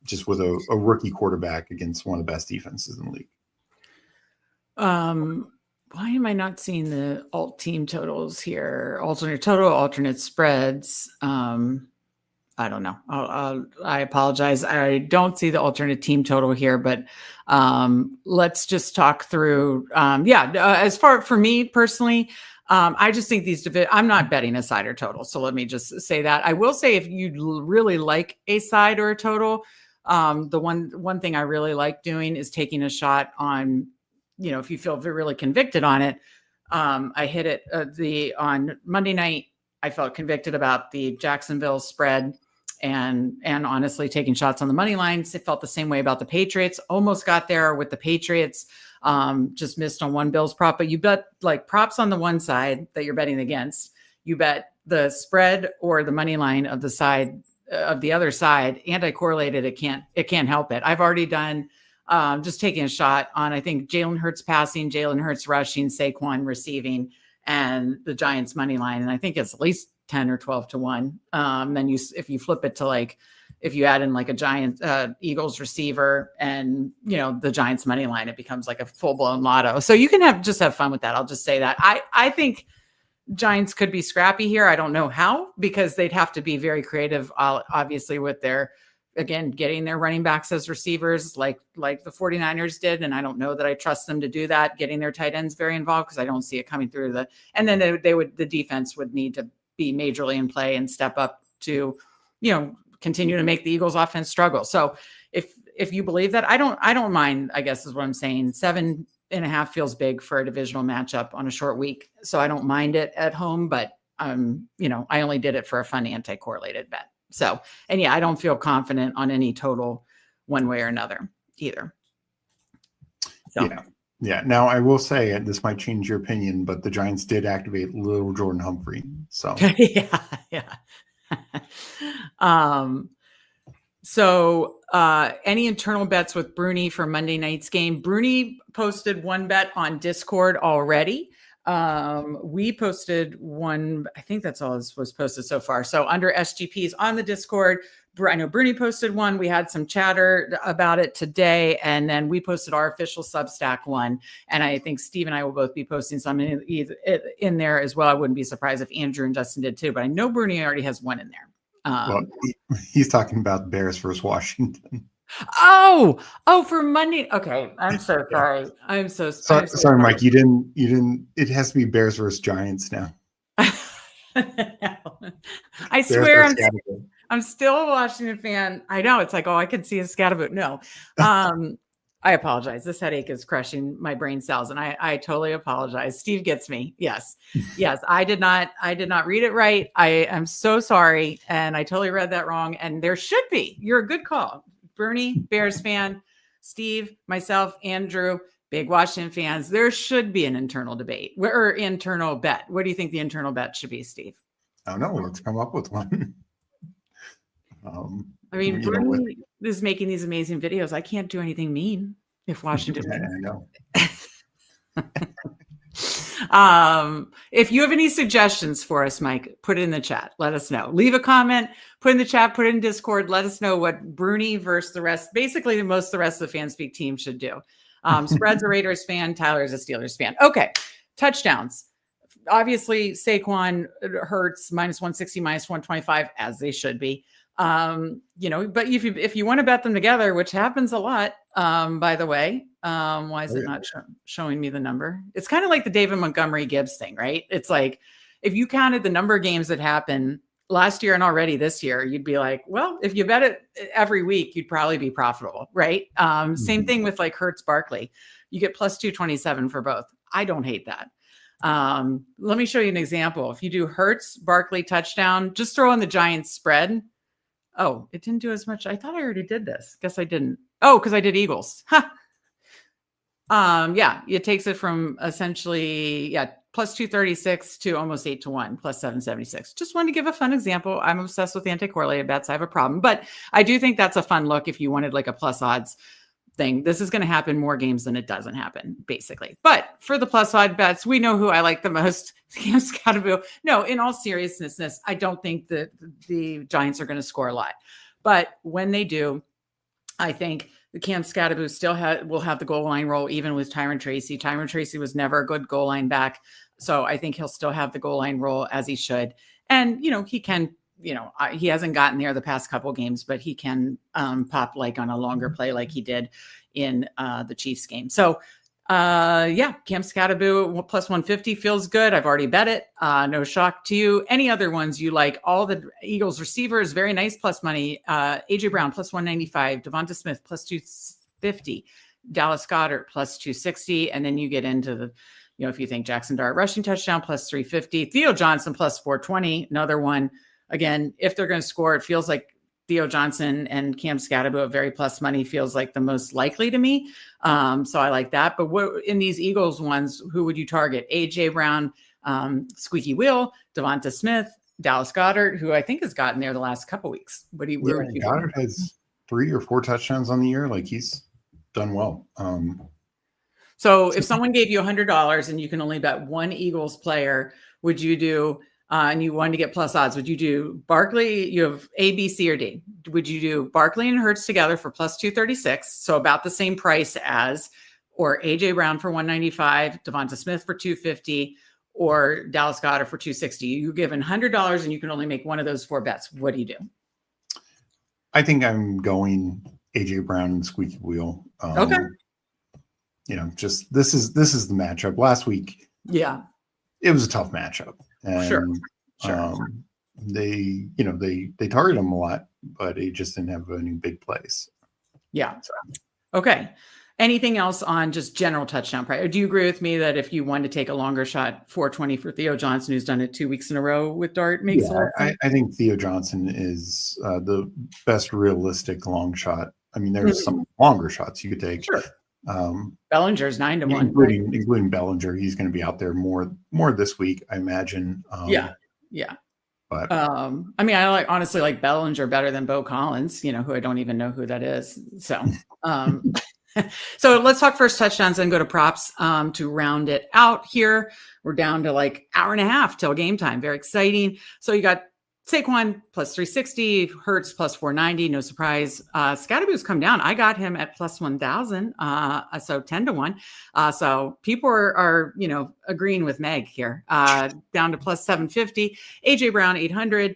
just with a rookie quarterback against one of the best defenses in the league. Why am I not seeing the alt team totals here? Alternate total, alternate spreads. I don't know. I apologize. I don't see the alternate team total here, but let's just talk through. As far for me personally, I just think I'm not betting a side or total. So let me just say that. I will say if you really like a side or a total, the one thing I really like doing is taking a shot on, if you feel really convicted on it. I hit it on Monday night. I felt convicted about the Jacksonville spread. And honestly, taking shots on the money lines, it felt the same way about the Patriots. Almost got there with the Patriots, just missed on one Bills prop. But you bet like props on the one side that you're betting against. You bet the spread or the money line of the side of the other side. Anti-correlated, it can't help it. I've already done just taking a shot on, I think, Jalen Hurts passing, Jalen Hurts rushing, Saquon receiving, and the Giants money line. And I think it's at least 10 or 12 to 1. Then if you flip it to like, if you add in like a Giant Eagles receiver and, the Giants money line, it becomes like a full blown lotto. So you can have fun with that. I'll just say that. I think Giants could be scrappy here. I don't know how, because they'd have to be very creative, obviously, with their, again, getting their running backs as receivers like the 49ers did. And I don't know that I trust them to do that, getting their tight ends very involved, because I don't see it coming through and then the defense would need to be majorly in play and step up to, continue to make the Eagles offense struggle. So if you believe that, I don't mind, I guess is what I'm saying. 7.5 feels big for a divisional matchup on a short week. So I don't mind it at home, but I only did it for a fun anti-correlated bet. So, and I don't feel confident on any total one way or another either. So. Yeah. Now I will say, this might change your opinion, but the Giants did activate little Jordan Humphrey. So yeah. So any internal bets with Bruni for Monday night's game? Bruni posted one bet on Discord already. We posted one. I think that's all was posted so far. So under SGPs on the Discord, I know Bruni posted one. We had some chatter about it today, and then we posted our official Substack one. And I think Steve and I will both be posting some in there as well. I wouldn't be surprised if Andrew and Justin did too, but I know Bruni already has one in there. He's talking about Bears versus Washington. Oh, for Monday. Okay. I'm so sorry. I'm so sorry. Sorry, Mike. You didn't. It has to be Bears versus Giants now. I swear I'm still a Washington fan. I know it's like, I could see a scataboot. No, I apologize. This headache is crushing my brain cells, and I totally apologize. Steve gets me. Yes. I did not read it right. I am so sorry, and I totally read that wrong. And there should be. You're a good call, Bernie, Bears fan. Steve, myself, Andrew, big Washington fans. There should be an internal debate or internal bet. What do you think the internal bet should be, Steve? I don't know. Let's come up with one. I mean, Bernie is making these amazing videos. I can't do anything mean if Washington. I know. If you have any suggestions for us, Mike, put it in the chat. Let us know. Leave a comment, put in the chat, put it in Discord. Let us know what Bruni versus the rest, basically the rest of the Fanspeak team should do. Spread's a Raiders fan. Tyler's a Steelers fan. Okay. Touchdowns. Obviously, Saquon, Hurts, -160, -125, as they should be. But if you want to bet them together, which happens a lot, by the way, why is it not showing me the number? It's kind of like the David Montgomery Gibbs thing, right? It's like, if you counted the number of games that happen last year and already this year, you'd be like, well, if you bet it every week, you'd probably be profitable, right? Same thing with like Hurts Barkley. You get +227 for both. I don't hate that. Let me show you an example. If you do Hurts Barkley touchdown, just throw in the Giants spread. Oh, it didn't do as much. I thought I already did this. Guess I didn't. Oh, because I did Eagles. Yeah, it takes it from essentially, plus 236 to almost 8-1, plus 776. Just wanted to give a fun example. I'm obsessed with anti-correlated bets. I have a problem, but I do think that's a fun look if you wanted like a plus odds thing. This is going to happen more games than it doesn't happen, basically. But for the plus odd bets, we know who I like the most. Cam Scottaboo. No, in all seriousness, I don't think that the Giants are going to score a lot. But when they do, I think the Cam Scottaboo still will have the goal line role, even with Tyron Tracy. Tyron Tracy was never a good goal line back. So I think he'll still have the goal line role as he should. And, he can, he hasn't gotten there the past couple of games, but he can pop like on a longer play like he did in the Chiefs game. So Cam Scottaboo plus 150 feels good. I've already bet it. No shock to you. Any other ones you like? All the Eagles receivers, very nice plus money. AJ Brown plus 195, Devonta Smith plus 250, Dallas Goedert plus 260. And then you get into the, if you think Jackson Dart rushing touchdown plus 350, Theo Johnson plus 420, another one. Again, if they're going to score, it feels like Theo Johnson and Cam Scottaboo at very plus money feels like the most likely to me. So I like that. But what in these Eagles ones, who would you target? AJ Brown, Squeaky Wheel, Devonta Smith, Dallas Goedert, who I think has gotten there the last couple weeks. Goddard has 3 or 4 touchdowns on the year. Like he's done well. So if someone gave you $100 and you can only bet one Eagles player, would you do? And you wanted to get plus odds, would you do Barkley? You have A, B, C, or D. Would you do Barkley and Hurts together for plus 236? So about the same price as, or AJ Brown for 195, Devonta Smith for 250, or Dallas Goedert for 260. You're given $100 and you can only make one of those 4 bets. What do you do? I think I'm going AJ Brown and Squeaky Wheel. Okay. Just this is the matchup. Last week, it was a tough matchup. And, Sure. They target him a lot, but he just didn't have any big plays. Yeah. Okay. Anything else on just general touchdown price? Or do you agree with me that if you wanted to take a longer shot, 420 for Theo Johnson, who's done it 2 weeks in a row with Dart, makes sense? I think Theo Johnson is the best realistic long shot. I mean, there's some longer shots you could take. Sure. Bellinger's 9-1, including Bellinger. He's going to be out there more this week, I imagine. But I mean, I honestly like Bellinger better than Bo Collins, who I don't even know who that is. So, so let's talk first touchdowns and go to props to round it out here. We're down to like hour and a half till game time. Very exciting. So you got Saquon plus 360, Hurts plus 490. No surprise. Scottaboo's come down. I got him at plus 1,000. So 10-1. So people are agreeing with Meg here. Down to plus 750. AJ Brown 800.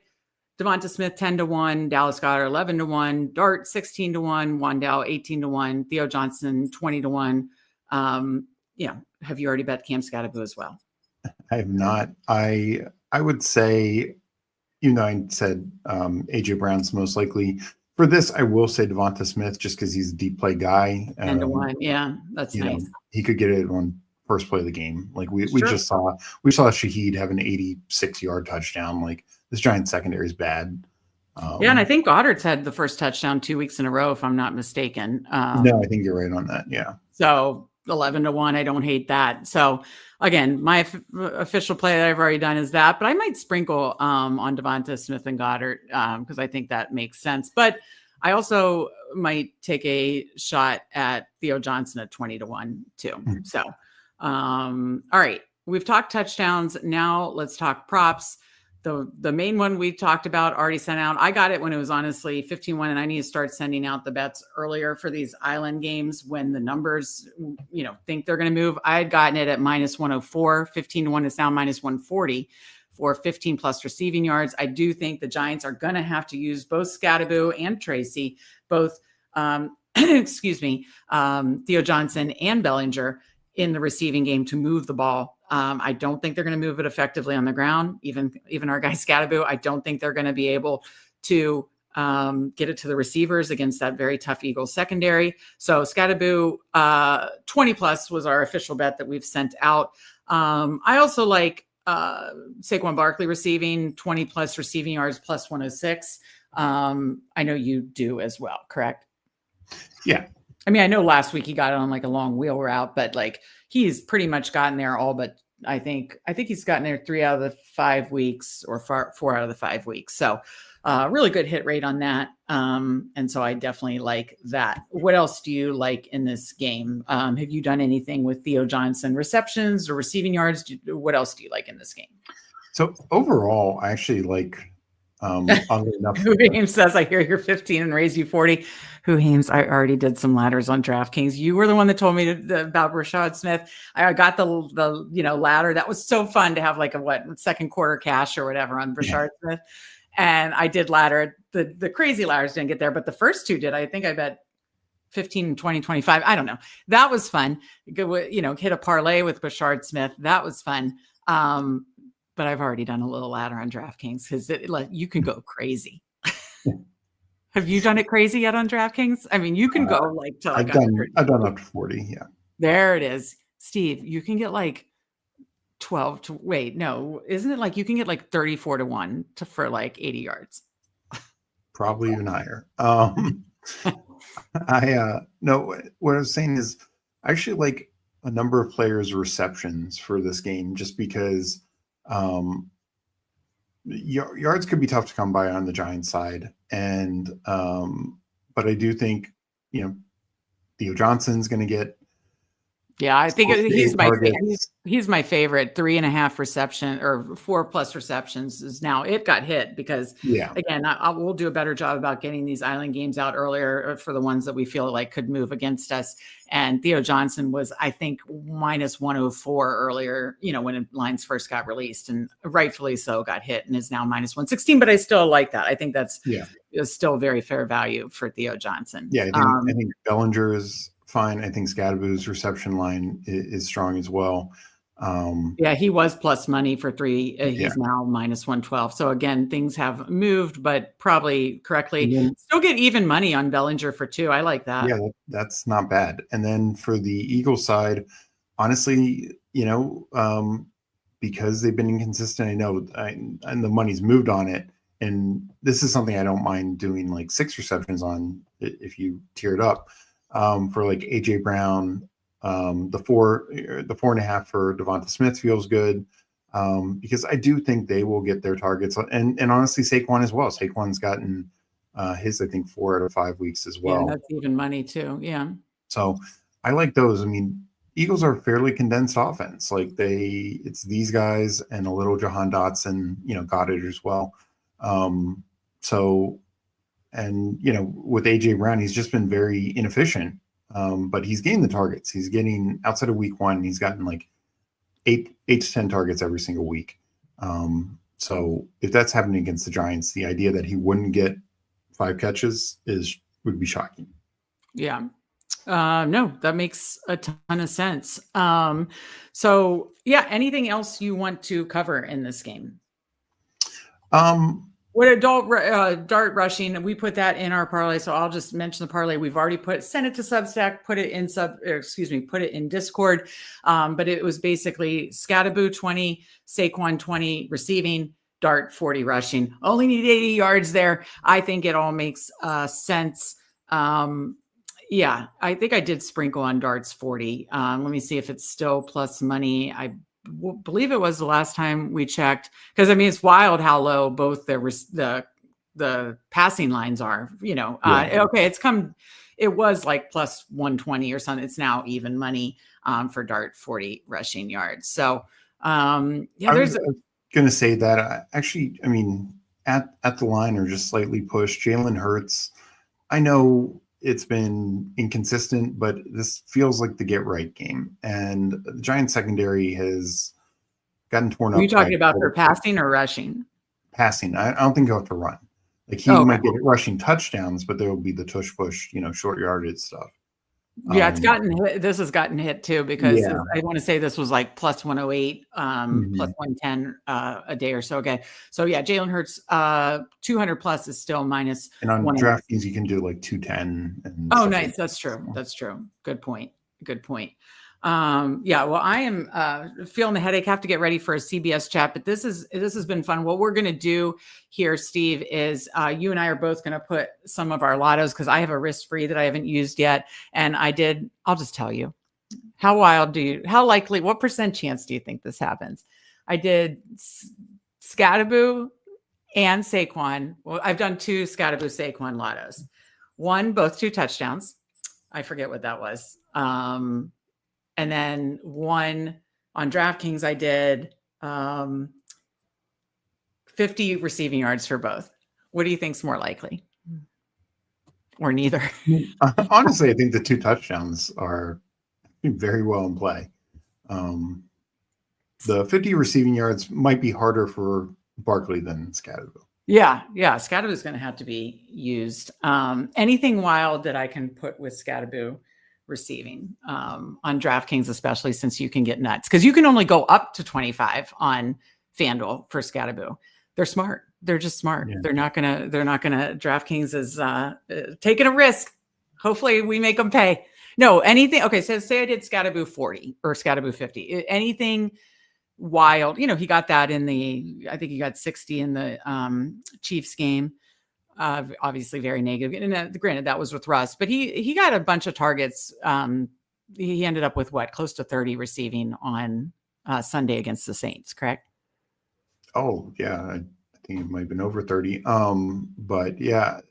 Devonta Smith 10-1. Dallas Goedert 11-1. Dart 16-1. Wandell 18-1. Theo Johnson 20-1. Have you already bet Cam Scottaboo as well? I have not. I would say, I said AJ Brown's most likely for this. I will say Devonta Smith just because he's a deep play guy. 10-1, yeah, that's nice. He could get it on first play of the game. Like we just saw Shaheed have an 86-yard touchdown. Like this Giants secondary is bad. And I think Goddard's had the first touchdown 2 weeks in a row, if I'm not mistaken. No, I think you're right on that. Yeah. So 11-1, I don't hate that. So again, my official play that I've already done is that, but I might sprinkle on Devonta Smith and Goddard because I think that makes sense. But I also might take a shot at Theo Johnson at 20-1 too. So, all right, we've talked touchdowns. Now let's talk props. The main one we talked about already sent out. I got it when it was honestly 15-1, and I need to start sending out the bets earlier for these island games when the numbers, think they're going to move. I had gotten it at minus 104. 15-1 is now minus 140 for 15 plus receiving yards. I do think the Giants are going to have to use both Scottaboo and Tracy, both, Theo Johnson and Bellinger in the receiving game to move the ball. I don't think they're going to move it effectively on the ground. Even our guy Scottaboo, I don't think they're going to be able to get it to the receivers against that very tough Eagles secondary. So Scottaboo 20 plus was our official bet that we've sent out. I also like Saquon Barkley receiving 20 plus receiving yards plus 106. I know you do as well, correct? Yeah. I mean, I know last week he got on like a long wheel route, but like he's pretty much gotten there all but I think he's gotten there 3 out of the 5 weeks or 4 out of the 5 weeks. So really good hit rate on that. And so I definitely like that. What else do you like in this game? Have you done anything with Theo Johnson receptions or receiving yards? What else do you like in this game? So overall, I actually like oddly enough. Who Hames says, I hear you're 15 and raise you 40. Who Hames, I already did some ladders on DraftKings. You were the one that told me about Rashad Smith. I got the ladder. That was so fun to have like a second quarter cash or whatever on Rashad Smith. And I did ladder. The crazy ladders didn't get there, but the first two did. I think I bet 15, 20, 25. I don't know. That was fun. Hit a parlay with Rashad Smith. That was fun. But I've already done a little ladder on DraftKings because you can go crazy. Have you done it crazy yet on DraftKings? I mean, you can go like to like I've done up to 40. Yeah. There it is. Steve, you can get like 12 to wait. No, isn't it like you can get like 34 to 1 for like 80 yards? Probably even higher. No, what I was saying is I actually like a number of players' receptions for this game just because yards could be tough to come by on the Giants side. And but I do think, Theo Johnson's going to get. Yeah, I think he's my favorite. 3.5 reception or 4+ receptions is now it got hit because again, we'll do a better job about getting these island games out earlier for the ones that we feel like could move against us. And Theo Johnson was, I think, -104 earlier, when lines first got released, and rightfully so got hit and is now -116. But I still like that. I think that's is still very fair value for Theo Johnson. Yeah, I think Bellinger is fine. I think Scadaboo's reception line is strong as well. He was plus money for 3. He's now -112. So again, things have moved, but probably correctly. Still get even money on Bellinger for 2. I like that. Yeah, that's not bad. And then for the Eagles side, honestly, because they've been inconsistent, I know, and the money's moved on it. And this is something I don't mind doing like 6 receptions on if you tier it up. For like AJ Brown, the 4.5 for Devonta Smith feels good because I do think they will get their targets, and honestly Saquon as well. Saquon's gotten his, I think, 4 out of 5 weeks as well. Yeah, that's even money too. Yeah. So I like those. I mean, Eagles are fairly condensed offense. Like it's these guys and a little Jahan Dotson, Goddard as well. And, with A.J. Brown, he's just been very inefficient, but he's gained the targets. He's getting, outside of week 1, he's gotten like 8 to 10 targets every single week. So if that's happening against the Giants, the idea that he wouldn't get 5 catches would be shocking. Yeah. No, that makes a ton of sense. So yeah, anything else you want to cover in this game? What dart rushing, we put that in our parlay. So I'll just mention the parlay. We've already sent it to Substack, put it in Discord. But it was basically Scadaboo 20, Saquon 20 receiving, Dart 40 rushing. Only need 80 yards there. I think it all makes sense. Yeah, I think I did sprinkle on Dart's 40. Let me see if it's still plus money. I believe it was the last time we checked, because I mean it's wild how low both the passing lines are. Okay, it was like plus 120 or something. It's now even money for Dart 40 rushing yards. So I was gonna say that actually, I mean, at the line or just slightly pushed, Jalen Hurts. I know it's been inconsistent, but this feels like the get right game. And the Giants secondary has gotten torn up. Are you talking about for passing or rushing? Passing. I don't think he'll have to run. Like he might get rushing touchdowns, but there will be the tush push, short yardage stuff. Yeah, it's gotten hit. This has gotten hit too, because I want to say this was like plus 108, plus 110 a day or so. Okay. So yeah, Jalen Hurts 200 plus is still minus. And on DraftKings, you can do like 210. Oh, nice. That's true. That's true. Good point. Yeah, well, I am feeling the headache. Have to get ready for a CBS chat, but this has been fun. What we're going to do here, Steve, is you and I are both going to put some of our lottos, because I have a risk-free that I haven't used yet, and I'll just tell you, how likely, what percent chance do you think this happens? I did Scattaboo and Saquon. Well, I've done 2 Scattaboo Saquon lottos. One, both 2 touchdowns. I forget what that was. And then one on DraftKings, I did 50 receiving yards for both. What do you think's more likely? Or neither? Honestly, I think the 2 touchdowns are very well in play. The 50 receiving yards might be harder for Barkley than Scattaboo. Yeah. Scattaboo is going to have to be used. Anything wild that I can put with Scattaboo receiving on DraftKings, especially since you can get nuts, because you can only go up to 25 on FanDuel for Scattaboo. They're smart. They're just smart. Yeah. They're not gonna. DraftKings is taking a risk. Hopefully, we make them pay. No, anything. Okay, so say I did Scattaboo 40 or Scattaboo 50. Anything wild, he got that I think he got 60 in the Chiefs game. Obviously very negative. And granted, that was with Russ, but he got a bunch of targets. He ended up with close to 30 receiving on Sunday against the Saints, correct? Oh yeah, I think it might have been over 30. But yeah.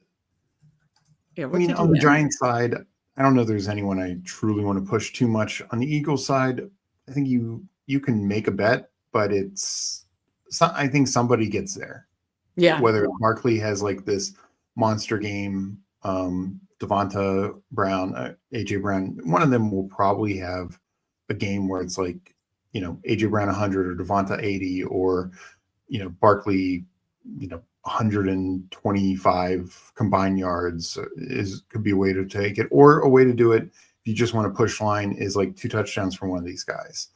I mean, on the Giants side, I don't know if there's anyone I truly want to push too much. On the Eagles side, I think you can make a bet, but I think somebody gets there. Yeah. Whether Barkley has like this monster game, Devonta Brown, AJ Brown, one of them will probably have a game where it's like, AJ Brown 100 or Devonta 80, or, Barkley, 125 combined yards could be a way to take it, or a way to do it if you just want to push line is like 2 touchdowns from one of these guys.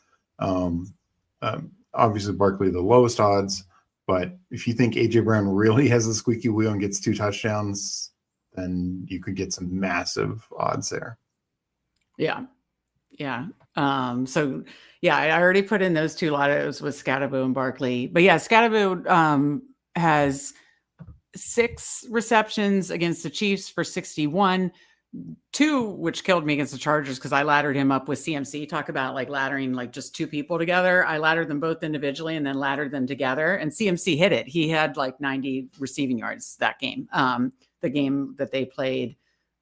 Obviously Barkley the lowest odds, but if you think AJ Brown really has a squeaky wheel and gets 2 touchdowns, then you could get some massive odds there. Yeah. So yeah, I already put in those 2 lottos with Scattaboo and Barkley, but yeah, Scattaboo has 6 receptions against the Chiefs for 61, 2, which killed me against the Chargers because I laddered him up with CMC. Talk about like laddering like just 2 people together. I laddered them both individually and then laddered them together, and CMC hit it. He had like 90 receiving yards that game. The game that they played,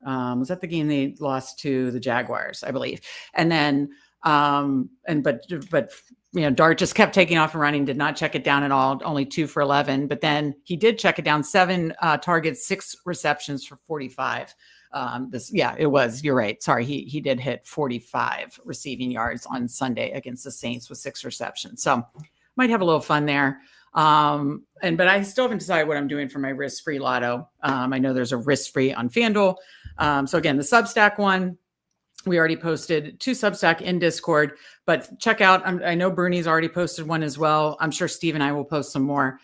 was that the game they lost to the Jaguars, I believe. And then, but Dart just kept taking off and running, did not check it down at all, only 2 for 11. But then he did check it down, 7 targets, 6 receptions for 45. You're right. Sorry. He did hit 45 receiving yards on Sunday against the Saints with 6 receptions. So might have a little fun there. But I still haven't decided what I'm doing for my risk-free lotto. I know there's a risk-free on FanDuel. So again, the Substack one, we already posted 2 Substack in Discord, but check out, I know Bernie's already posted one as well. I'm sure Steve and I will post some more,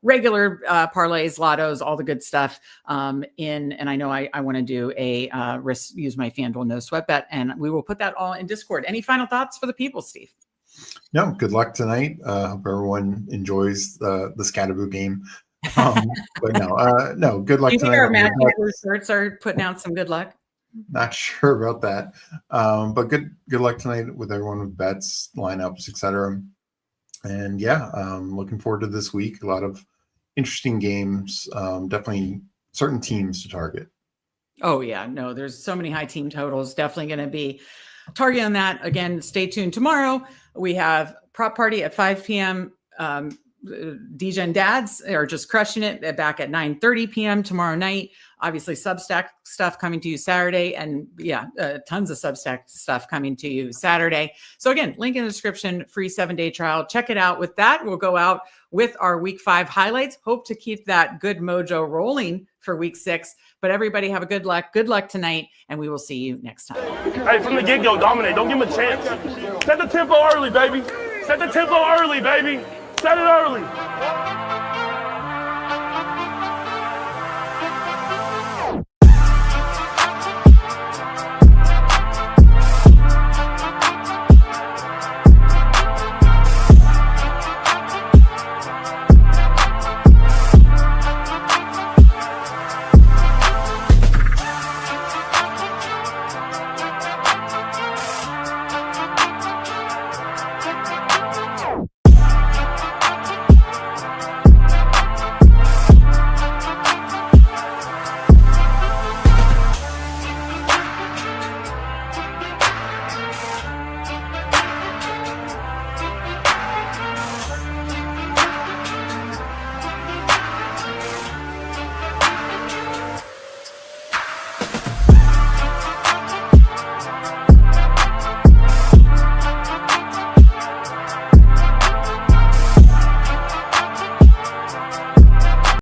regular parlays, lottos, all the good stuff and I know I want to do a use my FanDuel no sweat bet, and we will put that all in Discord. Any final thoughts for the people, Steve? No, good luck tonight. Hope everyone enjoys the Scattaboo game. But no, good luck tonight. Our Matthew research are putting out some good luck. Not sure about that. But good luck tonight with everyone with bets, lineups, etc. And yeah, looking forward to this week. A lot of interesting games. Definitely certain teams to target. Oh yeah, no, there's so many high team totals. Definitely going to be target on that. Again, stay tuned. Tomorrow we have prop party at 5 p.m. Degen Dads are just crushing it, back at 9:30 p.m. tomorrow night. Obviously Substack stuff coming to you Saturday, and tons of Substack stuff coming to you Saturday. So again, link in the description, free 7-day trial. Check it out. With that, we'll go out with our week 5 highlights. Hope to keep that good mojo rolling for week 6, but everybody have a good luck tonight, and we will see you next time. Hey, from the get-go, dominate. Don't give him a chance. Set the tempo early, baby. Set the tempo early, baby. Set it early.